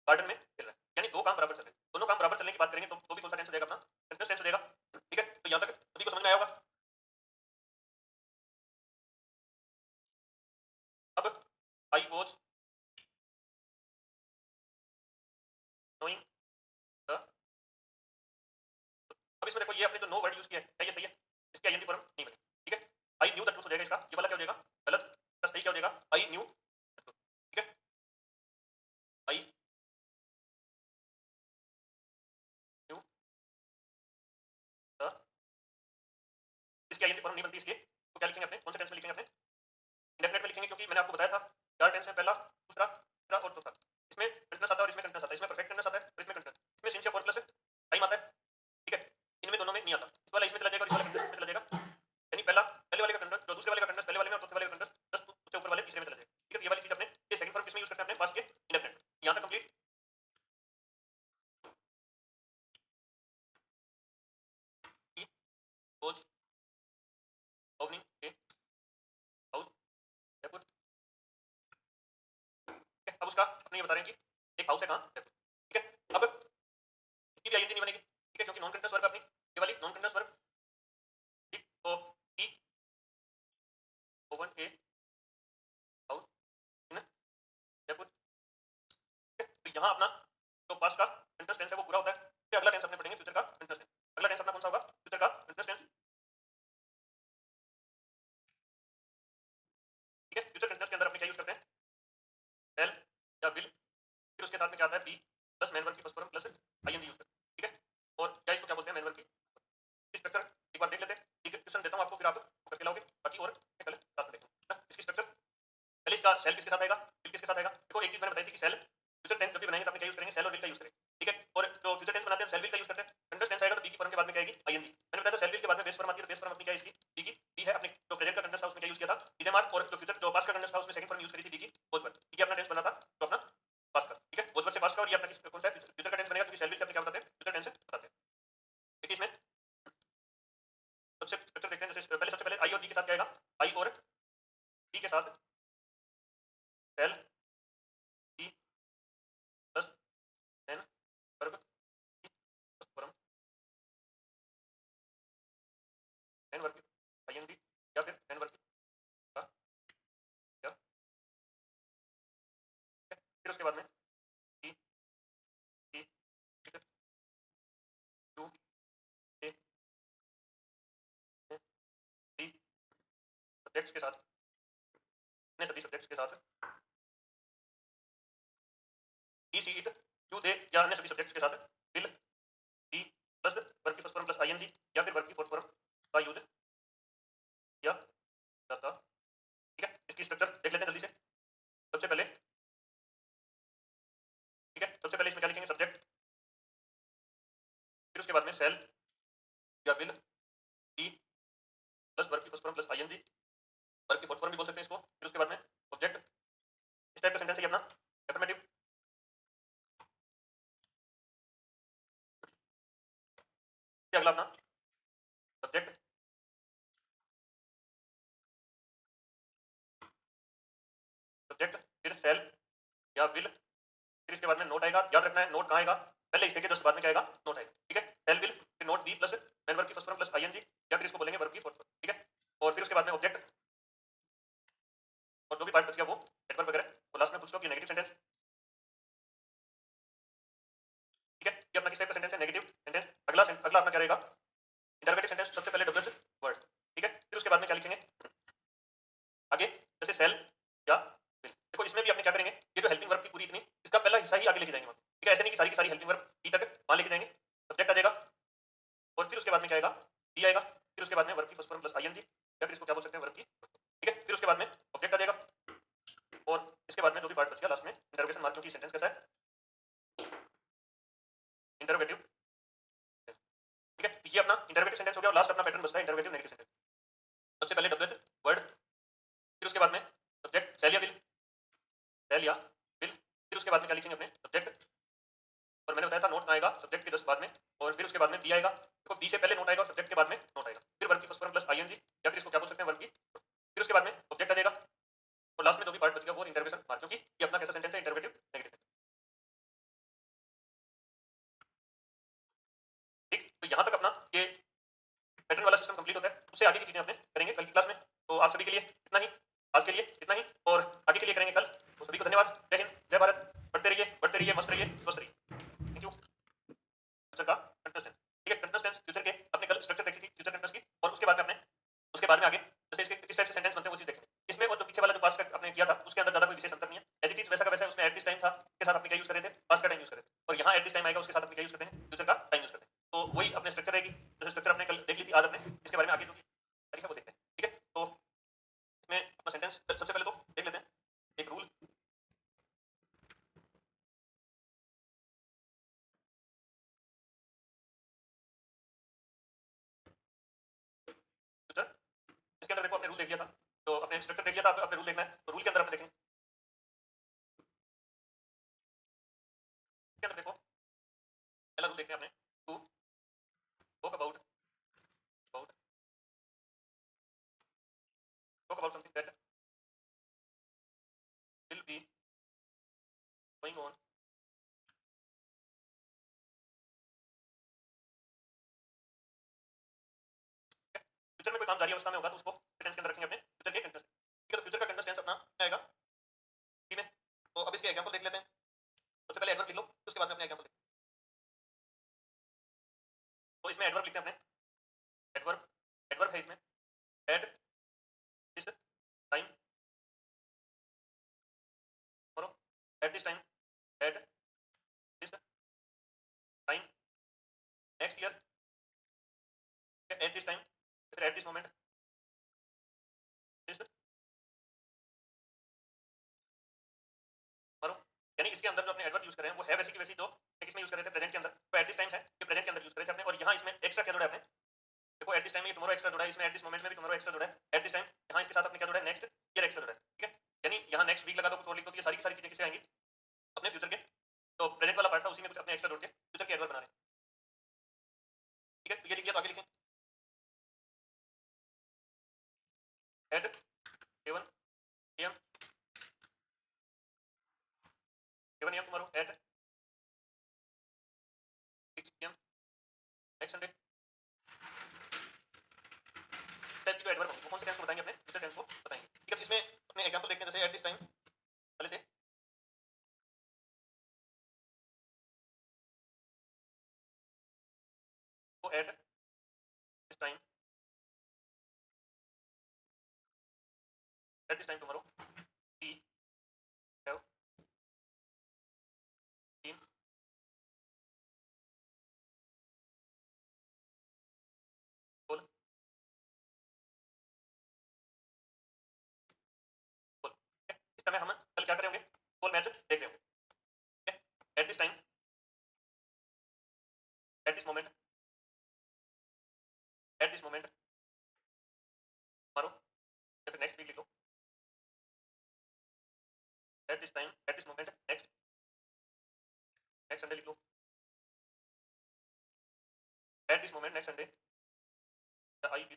S1: गार्डन में खेल रहा है, यानी दो काम बराबर चल रहे हैं। दोनों काम बराबर चलने की बात करेंगे तो भी कौन सा टेंस हो जाएगा, अपना कंटीन्यूअस टेंस हो जाएगा। ठीक है, तो यहाँ तक सभी को समझ में आया होगा। अब आई वाज नोइंग द, अब इसमें देखो ये आपने जो नो वर्ड यूज किया है, क्या ये सही है, इसकी आईएनजी फॉर्म नहीं बनी। ठीक है, आई न्यू द ट्रूथ हो जाएगा इसका, ये वाला क्या हो जाएगा, गलत, इसका सही क्या हो जाएगा, आई न्यू द ट्रूथ। ठीक है, आई न्यू द, इसकी आईएनजी फॉर्म नहीं बनती इसकी, तो क्या लिखेंगे अपने, कौन से टेंस में लिखेंगे अपने, इंडेफिनिट में लिखेंगे, क्योंकि मैंने आपको बताया था चार टेंस है, पहला दूसरा तीसरा और चौथा। इसमें कंटीन्यूअस आता है और इसमें कंटीन्यूअस आता है, इसमें परफेक्ट कंटीन्यूअस आता है और इसमें कंटीन्यूअस, इसमें सिंस या फॉर प्लस टाइम आता है। ठीक है, इनमें दोनों में नहीं आता, इस वाला इसमें चला जाएगा और इस वाला कंटीन्यूअस में चला जाएगा, यानी पहला पहले वाले का कंटीन्यूअस जो दूसरे वाले का कंटीन्यूअस पहले वाले में और चौथे वाले का कंटीन्यूअस जस्ट उससे ऊपर वाले तीसरे में चला जाएगा। ठीक है, तो ये वाली चीज अपने ये सेकंड फॉर्म किसमें यूज करते हैं, अपने पास्ट के इंडेफिनिट। यहाँ तक complete. He was opening a house Jaipur. ठीक है, अब उसका अपने ये बता रहे हैं कि एक हाउस है कहाँ, जयपुर। ठीक है, अब इसकी भी आईएनजी नहीं बनेगी। ठीक है, क्योंकि नॉन कंटीन्यूअस वर्ब अपनी ये वाली नॉन कंटीन्यूअस वर्ब। ठीक, तो he open a house in Jaipur. ठीक है, तो यहाँ अपना जो पास्ट का कंटीन्यूअस टेंस है वो पूरा होता है, फिर अगला टेंस अपने पढ़ेंगे फ्यूचर का कंटीन्यूअस टेंस। अगला टेंस अपना कौन सा होगा, फ्यूचर का कंटीन्यूअस टेंस। ठीक है, फ्यूचर कंटीन्यूअस के अंदर अपने क्या यूज करते हैं, एल या विल, फिर उसके साथ में क्या आता है, बी प्लस मैन वर्ब की first form plus I N G use करते हैं। ठीक है, और क्या इसको क्या बोलते हैं, मैन वर्ब की स्ट्रक्चर एक बार देख लेते हैं। ठीक है, क्वेश्चन देता हूँ आपको, फिर आप करके लाओगे, बाकी और कल क्लास में देखेंगे। इसकी स्ट्रक्चर, पहले का सेल किसके साथ आएगा, विल किसके साथ आएगा। देखो एक चीज मैंने बताई थी कि सेल फ्यूचर टेंस जब भी बनाएंगे तो आपने क्या यूज करेंगे, सेल और विल का यूज करेंगे, ठीक है। और जो फ्यूचर टेंस बनाते हैं सेल विल का यूज करते हैं। कंटीन्यूअस टेंस आएगा तो बी की फॉर्म के बाद में क्या आएगी, आईएनजी। मैंने बताया था सेल विल के बाद में बेस फॉर्म आती है, तो बेस फॉर्म अपनी क्या है इसकी, बी की। बी है अपने जो प्रेजेंट का कंटीन्यूअस था उसमें क्या यूज किया था, इज मार्क। और जो फ्यूचर जो पास्ट का कंटीन्यूअस था उसमें सेकंड फॉर्म यूज करी थी बी की, वॉज वर्ब। ठीक है, अपना टेंस बना था तो अपना पास्ट का, ठीक है, वॉज वर्ब से पास्ट का। और ये अपना कौन सा है, फ्यूचर का टेंस बनेगा क्योंकि सेल विल से अपने क्या बताते हैं, फ्यूचर टेंस से बताते हैं। देखिए इसमें सबसे स्ट्रक्चर देखते हैं। जैसे पहले सबसे पहले आई और बी के साथ क्या आएगा, आई और बी के साथ shall be plus then verb be plus form then verb I N G, या फिर देन वर्ब का, या फिर उसके बाद में टी टी ठीक है, टू ए डी सब्जेक्ट्स के साथ, अपने सभी सब्जेक्ट्स के साथ, ही सी इट यू दे या अन्य सभी सब्जेक्ट्स के साथ विल बी प्लस वर्ब की फर्स्ट फॉर्म प्लस आईएनजी, या फिर वर्ब की फोर्थ फॉर्म का यूज किया जाता। ठीक है, इसकी स्ट्रक्चर देख लेते हैं जल्दी से। सबसे पहले, ठीक है, सबसे पहले इसमें क्या लिखेंगे, सब्जेक्ट, फिर उसके बाद में सेल या विल बी प्लस वर्ब की first form plus I N G, verb की फोर्थ फॉर्म भी बोल सकते हैं इसको। फिर उसके बाद में ऑब्जेक्ट, इस टाइप का सेंटेंस है ये अपना एफर्मेटिव। अगला अपना सब्जेक्ट, सब्जेक्ट फिर सेल या विल, फिर इसके बाद में नोट आएगा। याद रखना है नोट कहाँ आएगा, पहले इसके जस्ट बाद में क्या आएगा, नोट आएगा। ठीक है, सेल विल फिर not be plus main verb की फर्स्ट फॉर्म प्लस आईएनजी, या फिर इसको बोलेंगे वर्ब की फोर्थ फॉर्म। ठीक है, और फिर उसके बाद में ऑब्जेक्ट, और जो भी पार्ट बच गया वो एडवर्ब वगैरह, और लास्ट में फुल स्टॉप, ये नेगेटिव सेंटेंस। ठीक है, ये अपना किस टाइप का सेंटेंस है, नेगेटिव सेंटेंस। अगला अपना क्या रहेगा, इंटरोगेटिव सेंटेंस। सबसे पहले डब्ल्यू वर्ड, ठीक है, फिर उसके बाद में क्या लिखेंगे आगे, जैसे सेल या विल। देखो इसमें भी अपने क्या करेंगे, ये जो हेल्पिंग वर्ब की पूरी इतनी, इसका पहला हिस्सा ही आगे लेके जाएंगे हम। ठीक है, ऐसे नहीं कि सारी की सारी हेल्पिंग वर्ब बी तक वहां लेके जाएंगे। सब्जेक्ट आ जाएगा, और फिर उसके बाद में क्या आएगा, बी आएगा, फिर उसके बाद में वर्ब की फर्स्ट फॉर्म प्लस आईएनजी, या फिर इसको क्या बोल सकते हैं, वर्ब की। ठीक है, फिर उसके बाद में ऑब्जेक्ट आ जाएगा, और इसके बाद में जो भी पार्ट बच गया लास्ट में इंटरोगेशन मार्क, क्योंकि सेंटेंस कैसा है, इंटरोगेटिव। ठीक है, ये अपना इंटरोगेटिव सेंटेंस हो गया, और लास्ट अपना पैटर्न बचता है इंटरोगेटिव नेगेटिव सेंटेंस। सबसे पहले डब्ल्यू वर्ड, फिर उसके बाद में सब्जेक्ट सेल या विल, सेल या विल, फिर उसके बाद में क्या लिखेंगे अपने सब्जेक्ट, और मैंने बताया था नोट आएगा सब्जेक्ट के जस्ट बाद में, और फिर उसके बाद में बी आएगा। देखो बी से पहले नोट आएगा और सब्जेक्ट के बाद में नोट आएगा, फिर वर्ब की फर्स्ट फॉर्म प्लस आईएनजी, या फिर इसको क्या बोल सकते हैं, वर्ब की। फिर उसके बाद में ऑब्जेक्ट आ जाएगा, और लास्ट में जो भी पार्ट बच गया वो इंटरवेशन मार्क, क्योंकि ये अपना कैसा सेंटेंस है, इंटरोगेटिव नेगेटिव। ठीक, तो यहाँ तक अपना ये पैटर्न वाला सिस्टम कंप्लीट होता है। उससे आगे की चीजें अपने करेंगे कल की क्लास में। तो आप सभी के लिए इतना ही, आज के लिए इतना ही, और आगे के लिए करेंगे कल। तो सभी को धन्यवाद, जय हिंद, जय भारत। बढ़ते रहिए, मस्त रहिए, स्वस्थ रहिए। Thank you. फ्यूचर का कंटिन्यूअस टेंस, ठीक है, कंटिन्यूअस टेंस फ्यूचर के अपने कल स्ट्रक्चर देखी थी फ्यूचर कंटिन्यूअस की, और उसके बाद में अपने उसके बाद में आगे जैसे इसके किस टाइप से सेंटेंस बनते हैं वो चीज देखेंगे इसमें। और जो पीछे वाला जो पास्ट का आपने किया था उसके अंदर ज्यादा कोई विशेष अंतर नहीं है, एज इट इज वैसा का वैसा है। उसमें एट दिस टाइम था, उसके साथ अपने क्या यूज करे थे, पास्ट का टाइम यूज करे थे, और यहाँ एट दिस टाइम आएगा उसके साथ अपने क्या यूज करते हैं, फ्यूचर का टाइम यूज करते हैं। तो वही अपने स्ट्रक्चर रहेगी, जैसे स्ट्रक्चर अपने कल देख ली थी, आज अपने इसके बारे में आगे जो तारीख है वो देखते हैं। ठीक है, तो इसमें अपना सेंटेंस सबसे पहले तो देख लेते हैं एक रूल। फ्यूचर, इसके अंदर देखो अपने रूल देख लिया था, तो अपने स्ट्रक्चर देख लिया था, अपने रूल देखना है, तो रूल के अंदर अपने देखें, इसके अंदर देखो पहला रूल देखते हैं अपने, to talk about about talk about something that will be going on. Future में कोई काम जारी अवस्था में होगा तो उसको टेंस के अंदर रखेंगे अपने फ्यूचर के कंटिन्यूअस। ठीक है, तो फ्यूचर का कंटिन्यूअस टेंस अपना क्या आएगा, ठीक है। तो अब इसके एग्जांपल देख लेते हैं। सबसे पहले एडवर्ब लिख लो, फिर उसके बाद में अपने एग्जांपल देखें। तो इसमें एडवर्ब लिखते हैं अपने, एडवर्ब, एडवर्ब है इसमें eight this time tomorrow, eight this time, at this time next year, eight this time, फिर एट दिस मोमेंट, दिस यानी इसके अंदर जो अपने एडवर्ब यूज कर रहे हैं वो है वैसी की वैसी जो इसमें यूज कर रहे थे प्रेजेंट के अंदर, तो एट दिस टाइम है ये प्रेजेंट के अंदर यूज कर रहे थे अपने, और यहाँ इसमें एक्स्ट्रा क्या जोड़ा है आपने, देखो एट दिस टाइम में टुमारो एक्स्ट्रा जोड़ा है, इसमें एट दिस मोमेंट में भी टुमारो एक्स्ट्रा जोड़ा है, एट दिस टाइम यहाँ इसके साथ अपने क्या जोड़ा है, नेक्स्ट ईयर एक्स्ट्रा जोड़ा है, ठीक है। यानी यहाँ नेक्स्ट वीक लगा दो, कुछ और लिख दो, तो ये सारी की सारी चीजें किससे आएंगी, अपने फ्यूचर के, तो प्रेजेंट वाला पार्ट था उसी में कुछ अपने एक्स्ट्रा जोड़ के फ्यूचर के एडवर्ब बना रहे हैं, ठीक है। तो ये लिख लिया, तो आगे लिखें at seven AM, seven AM tomorrow at 6 PM next Sunday, type की जो एडवर्ब होंगे वो कौन से टेंस को बताएंगे, अपने फ्यूचर टेंस को बताएंगे, ठीक है। इसमें अपने एग्जांपल देखते हैं, जैसे एट दिस टाइम पहले से, तो at this time, at this time tomorrow we have been told, इस समय हम कल क्या करे होंगे, फुल मैच देख रहे होंगे, ठीक है। At this time, at this moment, at this moment tomorrow, या फिर नेक्स्ट वीक लिख लो, at this time, at this moment next, next Sunday लिख लो, at this moment next Sunday I will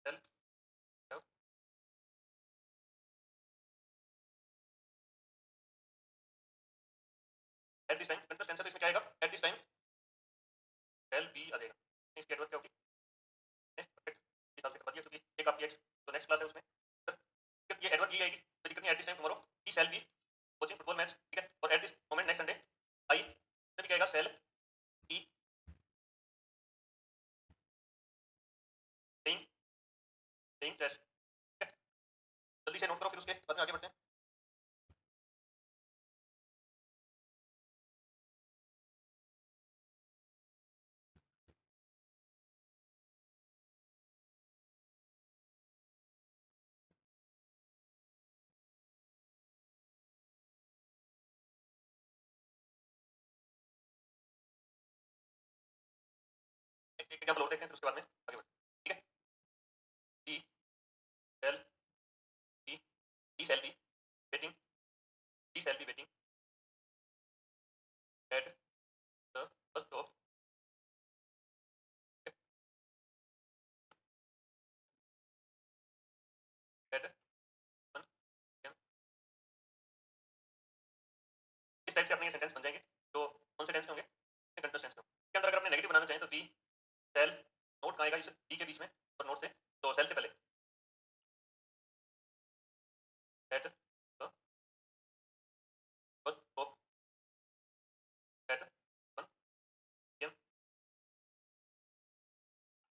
S1: tell have, at this time continuous tense है, तो इसमें क्या आएगा, at this time tell be आ जाएगा, इसकी एडवर्ब क्या होगी, नेक्स्ट परफेक्ट हिसाब से करवा दिया, क्योंकि एक आपकी जो नेक्स्ट क्लास है उसमें ये एडवर्ब ये आएगी, कोई दिक्कत नहीं, eight this time tomorrow he shall be coaching football match, ठीक है। और eight this moment next Sunday आई, फिर क्या आएगा, cell E playing, playing chess, ठीक है। जल्दी से नोट करो, फिर उसके बाद में आगे बढ़ते हैं। एक एग्जाम्पल और देखते हैं, फिर उसके बाद में आगे बढ़ते हैं, ठीक है। We shall be, we shall be waiting, we shall be waiting at the bus stop at 1 PM। इस टाइप से अपने ये सेंटेंस बन जाएंगे, जो कौन से टेंस में होंगे, कंटिन्यूअस टेंस में। इसके अंदर अगर आपने नेगेटिव बनाना चाहें तो बी सेल, नोट कहाँ आएगा, इस बी के बीच में और नोट से, तो सेल से पहले eight the bus stop at 1 PM,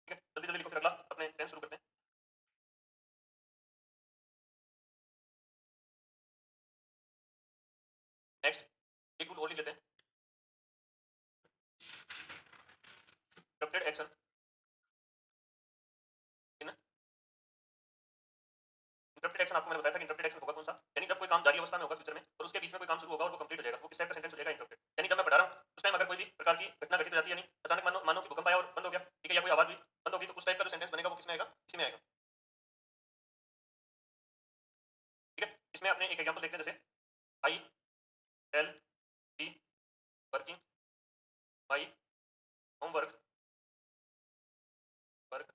S1: ठीक है। जल्दी जल्दी लिखो, फिर अगला अपने टेंस शुरू करते हैं। नेक्स्ट एक रूल और लिख लेते हैं, interrupted action in, interrupted action आपको मैंने बताया था कि इंटरप्टेड एक्शन होगा कौन सा, यानी जब कोई काम जारी अवस्था में होगा फ्यूचर में और उसके बीच में कोई काम शुरू होगा और वो कंप्लीट हो जाएगा, वो किस टाइप का सेंटेंस हो जाएगा, इंटरप्टेड। यानी जब मैं पढ़ा रहा हूँ उस टाइम अगर कोई भी प्रकार की घटना घटित हो जाती है, यानी अचानक मानो मानो कि भूकंप आया और बंद हो गया, ठीक है, या कोई आवाज भी बंद होगी, तो उस टाइप का जो सेंटेंस बनेगा वो किसमें आएगा, इसी में आएगा, ठीक है। इसमें अपने एक एग्जाम्पल देखते हैं, जैसे I tell the working by homework work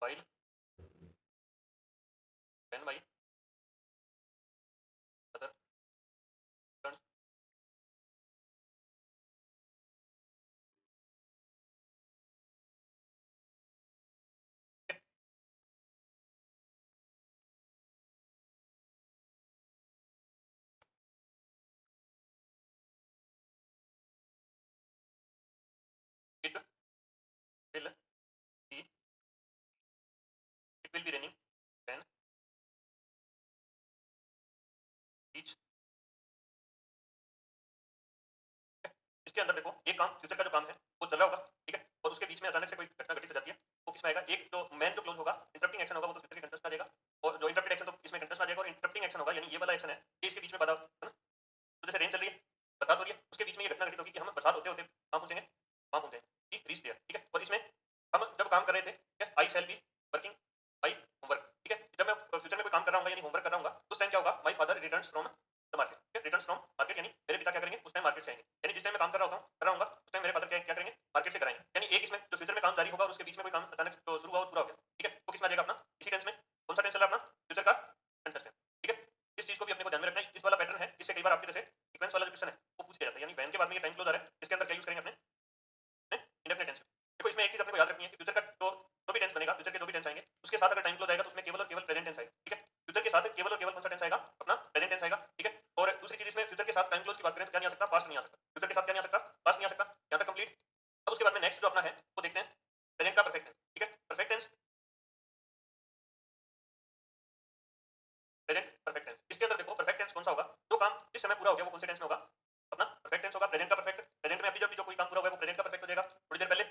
S1: while then by other turns, it will be, it will be raining then बीच, इसके अंदर देखो ये काम फ्यूचर का जो काम है वो चल रहा होगा, ठीक है, और और उसके बीच में अचानक से कोई घटना घटित हो जाती है, वो किसमें आएगा? एक जो मेन जो क्लॉज होगा, इंटरप्टिंग एक्शन होगा, वो तो फ्यूचर के कंटेक्स्ट में आ जाएगा, और जो इंटरप्टेड एक्शन तो इसमें कंटेक्स्ट में आ जाएगा, और इंटरप्टिंग एक्शन होगा यानी ये वाला एक्शन है, ये इसके बीच में बाधा, है ना? तो जैसे रेन चल रही है, बरसात हो रही है, उसके बीच में ये घटना घटित होगी कि हम बरसात होते-होते कहाँ पहुँचेंगे? वहाँ पहुँचेंगे, कि रीच देयर, ठीक है? और इसमें हम जब काम कर रहे थे, ठीक है? I shall be working by homework, ठीक है? जब मैं फ्यूचर में कोई काम कर रहा हूँगा यानी होमवर्क कर रहा हूँगा, उस टाइम क्या होगा? My father returns from the market, ठीक है? रिटर्न्स फ्रॉम मार्केट यानी मेरे पिता क्या करेंगे? उस टाइम मार्केट से आएँगे। यानी जिस टाइम मैं काम कर रहा होता हूँ कर रहा हूँगा, उस टाइम मेरे फादर क्या क्या करेंगे? मार्केट से कराएँगे। यानी एक इसमें जो फ्यूचर में काम जारी होगा और उसके बीच में कोई काम अचानक से जो शुरू हुआ वो पूरा हो गया, ठीक है? वो किसमें आ जाएगा अपना? इसी टेंस में। कौन सा टेंस चल रहा है अपना? फ्यूचर का कंटेस्ट है, ठीक है? इस चीज़ को भी अपने को ध्यान में रखना है। इस वाला पैटर्न है, जिससे कई बार आपके जैसे सीक्वेंस वाला जो क्वेश्चन है, वो पूछ लिया जाता है। यानी व्हेन के बाद में ये टाइम क्लोज़ आ रहा है, इसके अंदर क्या यूज़ करेंगे अपने? Indefinite tense. देखो इसमें एक चीज़ अपने को याद रखनी है कि फ्यूचर का जो भी टेंस बनेगा, फ्यूचर के जो भी टेंस आएँगे, उसके साथ अगर टाइम क्लोज़ आएगा तो उसमें केवल और केवल प्रेजेंट टेंस आएगा, ठीक है? फ्यूचर के साथ केवल और केवल कौन सा टेंस आएगा? अपना प्रेजेंट टेंस आएगा, ठीक है? और दूसरी चीज़ इसमें फ्यूचर के साथ टाइम क्लोज़ की बात करें तो क्या नहीं आ सकता? पास्ट नहीं आ सकता। फ्यूचर के साथ क्या नहीं आ सकता? पास्ट नहीं आ सकता। यहाँ तक कंप्लीट। अब उसके बाद में नेक्स्ट जो अपना है, वो देखते हैं प्रेजेंट का परफेक्ट टेंस, ठीक है? Perfect tense, present, perfect tense. इसके अंदर देखो परफेक्ट टेंस कौन सा होगा? जो काम जिस समय पूरा हो गया वो कौन से टेंस में होगा? अपना परफेक्ट टेंस होगा, प्रेजेंट का परफेक्ट। प्रेजेंट में अभी जब भी जो कोई काम पूरा हुआ है वो प्रेजेंट का परफेक्ट हो जाएगा। थोड़ी देर पहले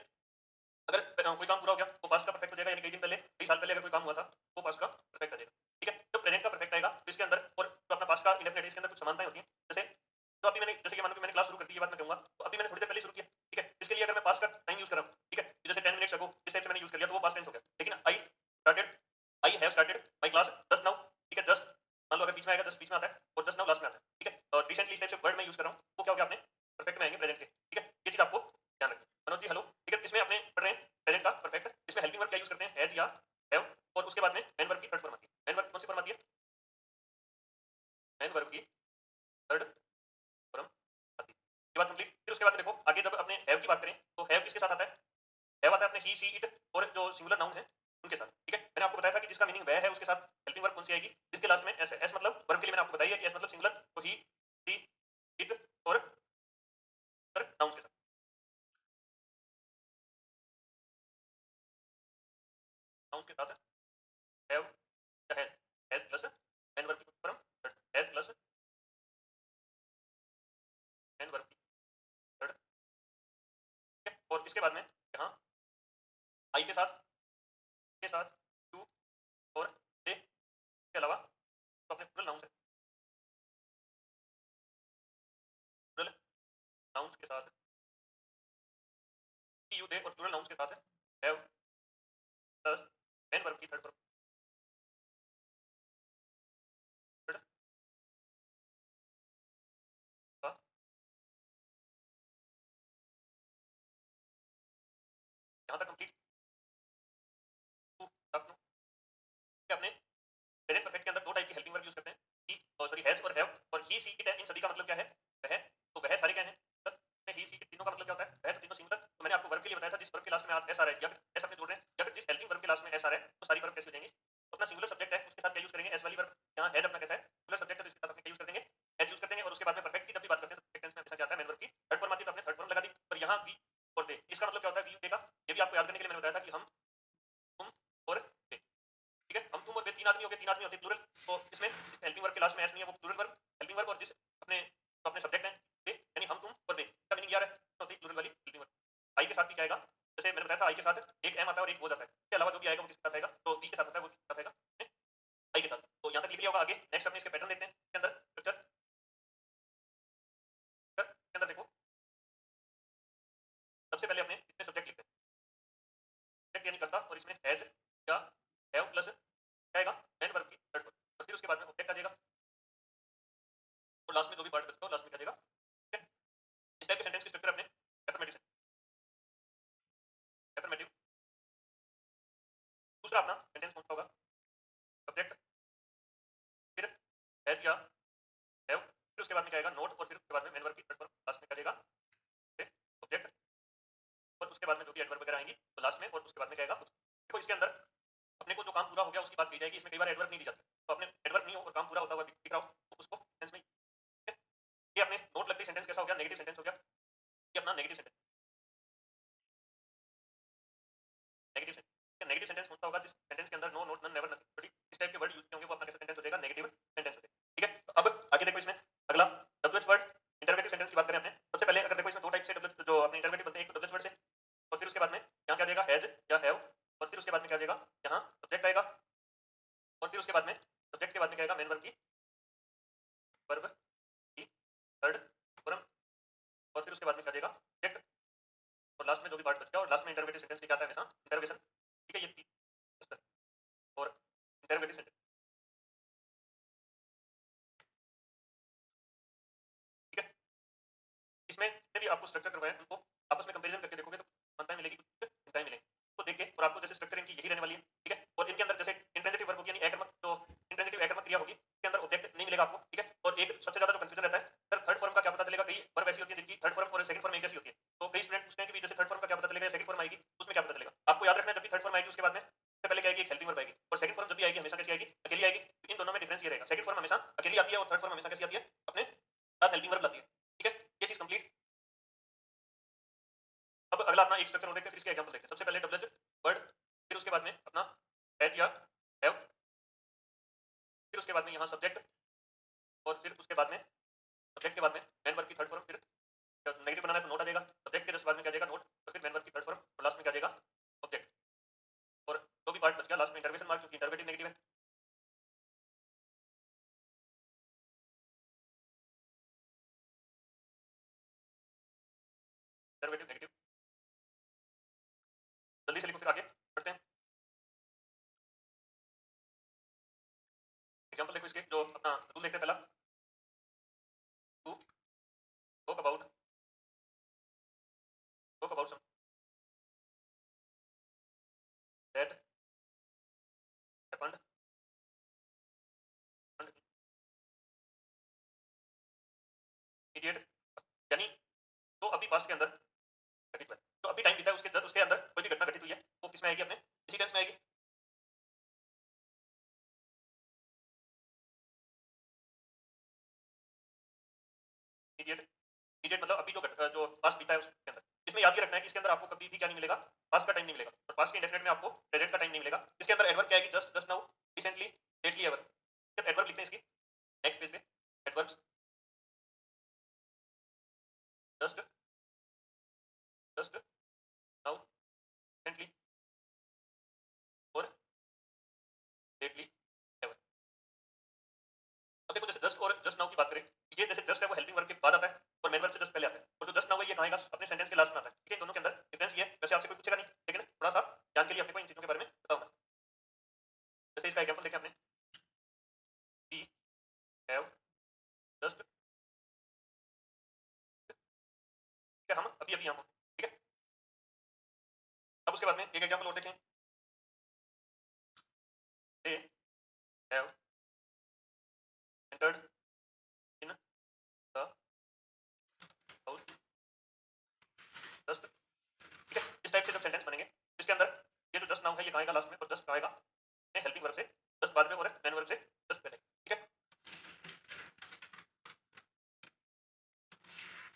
S1: अगर कोई काम पूरा हो गया वो पास्ट का परफेक्ट हो जाएगा, यानी कई दिन पहले, कई साल पहले अगर कोई काम हुआ था वो पास्ट का परफेक्ट आ जाएगा, ठीक है? जब प्रेजेंट का परफेक्ट आएगा तो इसके अंदर और जो अपना पास्ट का इंडेफिनिट है इसके अंदर कुछ समानताएं होती हैं। जैसे तो अभी मैंने जैसे कि मानो कि मैंने क्लास शुरू कर दी, ये बात मैं कहूंगा तो अभी मैंने थोड़ी देर पहले शुरू किया, ठीक है? इसके लिए अगर मैं पास्ट का टाइम यूज कर रहा हूँ, ठीक है? जैसे 10 मिनट्स अगो इस टाइप से मैंने यूज कर लिया तो वो पास्ट टेंस हो गया। लेकिन I have started my class just now, ठीक है? जस्ट मान लो अगर बीच में आएगा, जस्ट बीच में आता है और जस्ट नाउ लास्ट में आता है, ठीक है? और रिसेंटली इस टाइप से वर्ड मैं यूज कर रहा हूँ, वो क्या हो गया? आपने परफेक्ट में आएंगे प्रेजेंट के, ठीक है? ये चीज आपको ध्यान रखनी है। मनोज जी हेलो, ठीक है? इसमें अपने पढ़ रहे हैं प्रेजेंट का परफेक्ट, इसमें हेल्पिंग वर्ब क्या यूज करते हैं? हैज या हैव, और उसके बाद में मेन वर्ब की थर्ड फॉर्म आती है। मेन वर्ब कौन सी फॉर्म आती है? मेन वर्ब की थर्ड फॉर्म आती है। ये बात कंप्लीट। फिर उसके बाद में देखो आगे जब अपने हैव की बात करें तो हैव किसके साथ आता है? हैव आता है अपने ही, सी, इट और जो सिंगुलर नाउन है उनके साथ, ठीक है? मैंने आपको बताया था कि जिसका मीनिंग वह है उसके साथ हेल्पिंग वर्ब कौन सी आएगी? जिसके लास्ट में एस है। एस मतलब वर्ब के लिए मैंने आपको बताया है कि एस मतलब सिंगुलर, तो ही, सी, इट और नाउन के साथ। नाउन के साथ हैव या has, has plus main verb की form, has plus main verb की थर्ड, ठीक है? और इसके बाद में यहाँ आई के साथ टू और दे के अलावा तो अपने प्लूरल नाउन है, प्लूरल नाउन्स के साथ ही, यू, दे और प्लूरल नाउन्स के साथ है हैव प्लस मेन वर्ब की थर्ड फॉर्म, थर्ड का यहाँ तक कंप्लीट। टू तक नो, कि अपने प्रेजेंट परफेक्ट के अंदर दो टाइप की हेल्पिंग वर्ब यूज करते हैं, ही सॉरी हैज और हैव, और ही, सी, इट है। इन सभी का मतलब क्या है? वह, तो वह सारे क्या हैं? सर ही, सी, इट तीनों का मतलब क्या होता है? वह तो तीनों सिंगुलर। तो मैंने आपको वर्ब के लिए बताया था जिस वर्ब के लास्ट में एस आ रहा है या फिर एस अपने जोड़ रहे हैं या फिर जिस हेल्पिंग वर्ब के लास्ट में एस आ रहा है तो सारी वर्ब कैसे हो जाएंगी? तो अपना सिंगुलर सब्जेक्ट है उसके साथ क्या यूज करेंगे? एस वाली वर्ब। यहाँ हैज अपना कैसा है? सिंगुलर सब्जेक्ट है तो इसके साथ अपने क्या यूज कर देंगे? हैज यूज कर देंगे। और उसके बाद में परफेक्ट की जब भी बात करते हैं तो परफेक्ट टेंस में हमेशा क्या आता है? मेन वर्ब की थर्ड फॉर्म आती है, तो आपने थर्ड फॉर्म लगा दी। और यहाँ वी और दे, इसका मतलब क्या होता है? वी दे का ये भी आपको याद करने के लिए मैंने बताया था कि हम, तुम और दे, ठीक है? हम, तुम और वे तीन आदमी हो गए, तीन आदमी होते हैं प्लूरल। तो इसमें हेल्पिंग वर्ब के लास्ट में एस नहीं है, वो प्लूरल वर्ब हेल्पिंग वर्ब, और जिस अपने तो अपने सब्जेक्ट हैं दे, यानी हम, तुम और वे का मीनिंग क्या है? होती है प्लूरल वाली हेल्पिंग वर्ब। आई के साथ भी क्या आएगा? जैसे मैंने बताया था आई के साथ एक एम आता है और एक वो जाता है, इसके अलावा जो भी आएगा वो किसके साथ आएगा? तो वी के साथ आता है, वो किसके साथ आएगा? आई के साथ। तो यहाँ तक लिख लिया होगा। आगे नेक्स्ट अपने इसके पैटर्न देखते हैं। इसके अंदर स्ट्रक्चर के अंदर देखो सबसे पहले अपने इसमें सब्जेक्ट लिखते हैं, सब्जेक्ट यानी करता, और इसमें हैज या हैव प्लस क्या आएगा? मेन वर्ब की थर्ड फॉर्म, और फिर उसके बाद में ऑब्जेक्ट आ जाएगा, और लास्ट में जो भी पार्ट बचता है लास्ट में क्या आ जाएगा, ठीक है? इस टाइप के सेंटेंस की स्ट्रक्चर अपने अफर्मेटिव, अफर्मेटिव। दूसरा अपना सेंटेंस कौन सा होगा? सब्जेक्ट, फिर हैज या हैव, फिर उसके बाद में क्या आएगा? नोट, और फिर उसके बाद में मेन वर्ब की थर्ड फॉर्म, लास्ट में क्या आएगा? सब्जेक्ट, और उसके बाद में जो भी एडवर्ब वगैरह आएंगी तो लास्ट में, और उसके बाद में क्या आएगा? देखो इसके अंदर अपने को जो काम पूरा हो गया उसकी बात की जाएगी। इसमें कई बार एडवर्ब नहीं दी जाती, तो अपने एडवर्ब नहीं हो और काम पूरा होता हुआ दिख रहा हो तो उसको सेंस में, ठीक है? ये अपने नोट लगती सेंटेंस कैसा हो गया? नेगेटिव सेंटेंस हो गया। ये अपना negative sentence, negative sentence, negative sentence कौन सा होगा? जिस सेंटेंस के अंदर no, not, none, never, nothing, body इस टाइप के वर्ड यूज किए होंगे वो अपना कैसा सेंटेंस हो जाएगा? नेगेटिव सेंटेंस हो जाएगा, ठीक है? तो अब आगे देखो इसमें अगला डब्ल्यूएच वर्ड, इंटरोगेटिव सेंटेंस की बात करें अपने। सबसे पहले अगर देखो इसमें दो टाइप से जो अपने इंटरोगेटिव बनते हैं, एक तो डब्ल्यूएच वर्ड से, और फिर उसके बाद में आएगा हैज या हैव, और फिर उसके बाद में क्या आ जाएगा, यहाँ सब्जेक्ट आएगा, और फिर उसके बाद में सब्जेक्ट के बाद में क्या आएगा, मेन वर्ब की थर्ड फॉर्म, और फिर उसके बाद में क्या आ जाएगा सब्जेक्ट, और लास्ट में जो भी पार्ट बच गया, और लास्ट में इंटरोगेटिव सेंटेंस क्या आता है हमेशा, इंटरोगेशन। ठीक है, ये तीन और इंटरोगेटिव सेंटेंस। ठीक है, इसमें से भी आपको स्ट्रक्चर करवाए, उनको आपस में कंपेरिजन करके देखोगे तो समानताएं मिलेगी, कुछ भिन्नताएं मिलेंगी, तो देख के, और आपको जैसे स्ट्रक्चर इनकी यही रहने वाली है। ठीक है, और इनके अंदर जैसे इंट्रांजिटिव वर्ब होगी, यानी एकर्मक, जो इंट्रांजिटिव एकर्मक क्रिया होगी, इसके अंदर ऑब्जेक्ट नहीं मिलेगा आपको। ठीक है, और एक सबसे ज्यादा जो कंफ्यूजन रहता है, सर थर्ड फॉर्म का क्या पता चलेगा, कई वर्ब ऐसी होती है जिनकी थर्ड फॉर्म और सेकंड फॉर्म एक जैसी होती है, तो कई स्टूडेंट पूछते हैं कि जैसे थर्ड फॉर्म का क्या पता चलेगा, सेकंड फॉर्म आएगी उसमें क्या पता चलेगा। आपको याद रखना है, जब भी थर्ड फॉर्म आएगी उसके बाद में सबसे पहले क्या आएगी, एक हेल्पिंग वर्ब आएगी, और सेकंड फॉर्म जब भी आएगी हमेशा कैसी आएगी, अकेली आएगी। इन दोनों में डिफरेंस ये रहेगा, सेकंड फॉर्म हमेशा अकेली आती है और थर्ड फॉर्म हमेशा कैसी आती है, अपने साथ हेल्पिंग वर्ब लाती है। ठीक है, ये चीज कंप्लीट। अब अगला अपना एक स्ट्रक्चर और देखते हैं, फिर इसके एग्जांपल देखते हैं। सबसे पहले डबल वर्ड, फिर उसके बाद में अपना हैज या हैव, फिर उसके बाद में यहाँ सब्जेक्ट, और फिर उसके बाद में सब्जेक्ट के बाद में मेन वर्ब की थर्ड फॉर्म, फिर नेगेटिव बनाना है तो नोट आ जाएगा, सब्जेक्ट के जस्ट बाद में क्या जाएगा, नोट, और फिर मेन वर्ब की थर्ड फॉर्म, और लास्ट में क्या जाएगा ऑब्जेक्ट, और जो भी पार्ट बच गया लास्ट में इंटरवेशन मार्क, क्योंकि इंटरवेटिव नेगेटिव है। इंटरवेटिव नेगेटिव, जल्दी से लिखो फिर आगे बढ़ते हैं। एग्जांपल देखो इसके, जो अपना रूल देखते हैं पहला, to talk about some that happened immediate, यानी तो अभी पास्ट के अंदर घटित हुआ है, तो अभी टाइम बीता है उसके अंदर कोई भी घटना घटित हुई है, वो किसमें आएगी, अपने इसी टेंस में आएगी। इमीडिएट, इमीडिएट मतलब अभी जो पास्ट बीता है उसके अंदर। इसमें याद ये रखना है कि इसके अंदर आपको कभी भी क्या नहीं मिलेगा, पास्ट का टाइम नहीं मिलेगा, और पास्ट के इंडेफिनिट में आपको प्रेजेंट का टाइम नहीं मिलेगा। इसके अंदर एडवर्ब क्या आएगी, just, just now, recently, lately, ever. सिर्फ एडवर्ब लिखते हैं इसकी नेक्स्ट पेज पे, adverbs, just, just now, recently, और लेटली, एवर। अब देखो, जैसे जस्ट और जस्ट नाउ की बात करें, ये जैसे जस्ट है वो हेल्पिंग वर्ब के बाद आता है, और मेन वर्ब से जस्ट पहले आता है, और जो जस्ट नाउ है ये कहाँ आएगा, अपने सेंटेंस के लास्ट में आता है। ठीक है, इन दोनों के अंदर डिफरेंस ये है, वैसे आपसे कोई पूछेगा नहीं, लेकिन थोड़ा सा जान के लिए अपने को इन चीजों के बारे में पता होगा। जैसे इसका एग्जांपल देखें आपने, वी हैव जस्ट, क्या हम अभी अभी यहाँ हो। ठीक है, अब उसके बाद में एक एग्जांपल और देखें, they have entered in the house just. ठीक है, इस टाइप से जब सेंटेंस बनेंगे, इसके अंदर ये जो जस्ट नाउ है ये कहाँ आएगा, लास्ट में, और जस्ट कहाँ आएगा, हेल्पिंग वर्ब से जस्ट बाद में, और मेन वर्ब से जस्ट पहले। ठीक है,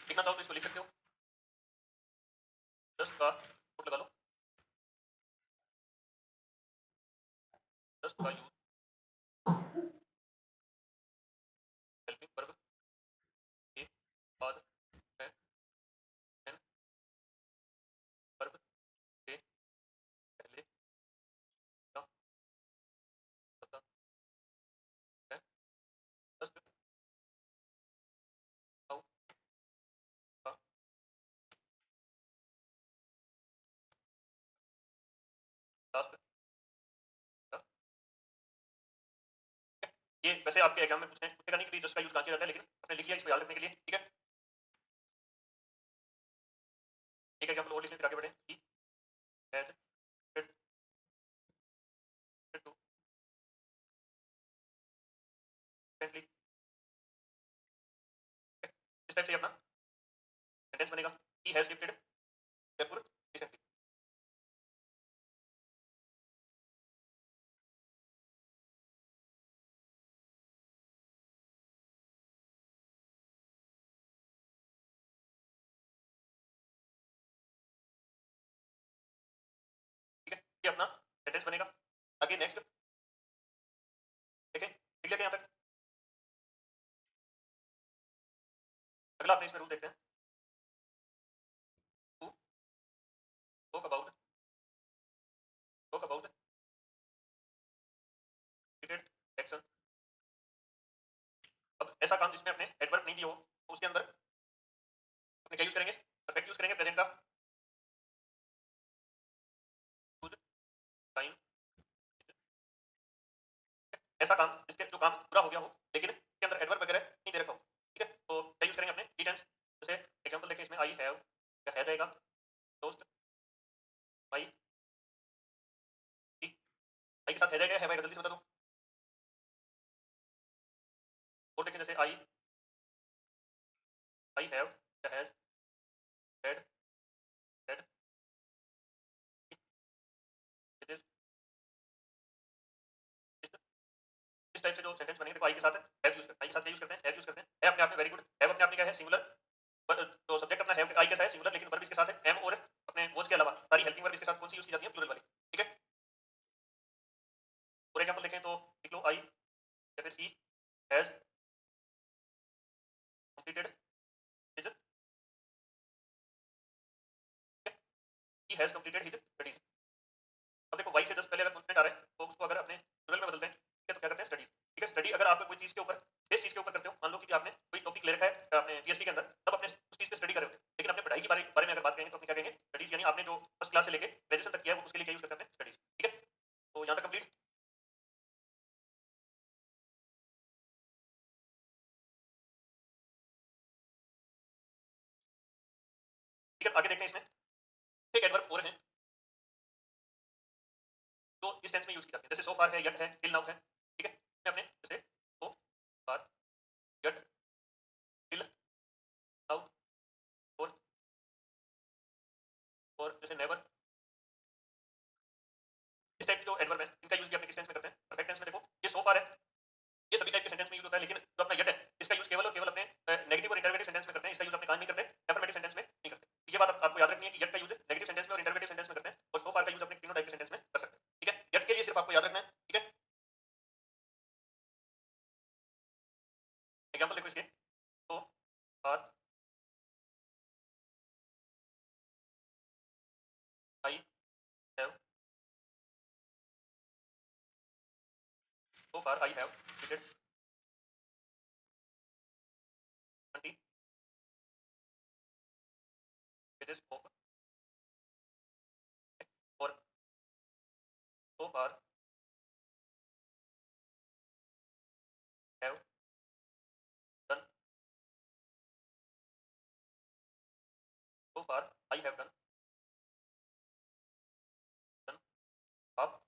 S1: लिखना चाहो तो इसको लिख सकते हो, जस्ट का नोट लगा लो, जस्ट का यूज हेल्पिंग वर्ब के बाद में मेन वर्ब के पहले का पता है, जस्ट नाउ का लास्ट का। ये वैसे आपके एग्जाम में पूछेगा नहीं कि जस्ट का यूज कहाँ किया जाता है, लेकिन आपने लिख लिया इसको याद रखने के लिए। ठीक है, एक एग्जांपल और लिखने फिर आगे बढ़े, ही हैज टू रिसेंटली। इस टाइप से अपना सेंटेंस बनेगा, he has shifted Jaipur recently. ठीक है, ये अपना सेंटेंस बनेगा। आगे नेक्स्ट देखें, लिख लेते हैं यहाँ तक। अगला अपने इसमें रूल देखते हैं, टू टॉक अबाउट ऐसा काम जिसमें अपने एडवर्ब नहीं दिया हो, तो उसके अंदर अपने क्या यूज करेंगे? परफेक्ट यूज करेंगे प्रेजेंट का, गुड टाइम। ऐसा काम जिसके जो काम पूरा हो गया हो लेकिन इसके अंदर एडवर्ब वगैरह नहीं दे रखा हो, ठीक है, तो क्या यूज करेंगे अपने डी टेंस। जैसे एग्जांपल देखें इसमें, आई हैव क्या है जाएगा, दोस्त भाई, आई के साथ है जाएगा, है भाई जल्दी से बता दो। और देखें जैसे आई हैव क्या has had had it is, इस टाइप से जो सेंटेंस बनेंगे, देखो आई के साथ हैव यूज करते हैं, आई के साथ क्या यूज करते हैं, हैव यूज करते हैं। है अपने आप में वेरी गुड, हैव अपने आप में क्या है, सिंगुलर, पर जो सब्जेक्ट अपना हैव आई कैसा है, सिंगुलर, लेकिन वर्ब इसके साथ है एम, और अपने वर्ब्स के अलावा सारी हेल्पिंग वर्ब इसके साथ कौन सी यूज की जाती है, प्लूरल वाली, ठीक है। फॉर एग्जांपल देखें तो लिख लो आई या फिर he has completed his, he has completed his studies. अब देखो वाई से जस्ट पहले अगर कॉन्स्टेंट आ रहा है तो उसको अगर अपने प्लूरल में बदलते हैं, ठीक है, तो क्या करते हैं, स्टडीज, ठीक है। स्टडी अगर आप कोई चीज के ऊपर, जिस चीज के ऊपर करते हो, मान लो कि आपने कोई टॉपिक ले रखा है अपने पीएचडी के अंदर, तब अपने उस चीज पे स्टडी कर रहे होते हैं, लेकिन अपने पढ़ाई के बारे में अगर बात करेंगे तो अपने क्या कहेंगे, स्टडीज, यानी आपने जो फर्स्ट क्लास से लेके ग्रेजुएशन तक किया है वो उसके लिए क्या यूज करते हैं, स्टडीज, ठीक है। तो यहाँ तक कंप्लीट, ठीक है। आगे देखते हैं इसमें एक एडवर्ब और है जो इस टेंस में यूज की जाती है, जैसे सो फार है, यट है, टिल नाउ है, ठीक है। इसमें अपने जैसे सो फार, यट, टिल नाउ, और जैसे नेवर, इस टाइप के जो एडवर्ब है इनका यूज भी अपने किस टेंस में करते हैं, परफेक्ट टेंस में। देखो ये सो फार है, ये सभी टाइप के सेंटेंस में यूज होता है, लेकिन जो अपना यट है इसका यूज केवल और केवल अपने नेगेटिव और इंटरोगेटिव सेंटेंस में करते हैं, इसका यूज अपने काम नहीं करते, अफर्मेटिव सेंटेंस में नहीं करते। तो ये बात आपको याद रखनी है कि यट का यूज नेगेटिव सेंटेंस में और इंटरोगेटिव सेंटेंस में करते हैं, और सो फार का यूज अपने तीनों टाइप के सेंटेंस में कर सकते हैं, ठीक है। यट के लिए सिर्फ आपको याद रखना है, ठीक है। एग्जाम्पल देखो इसके, so far I have, so far I have completed 20 pages of, और so far have done, so far I have done, done half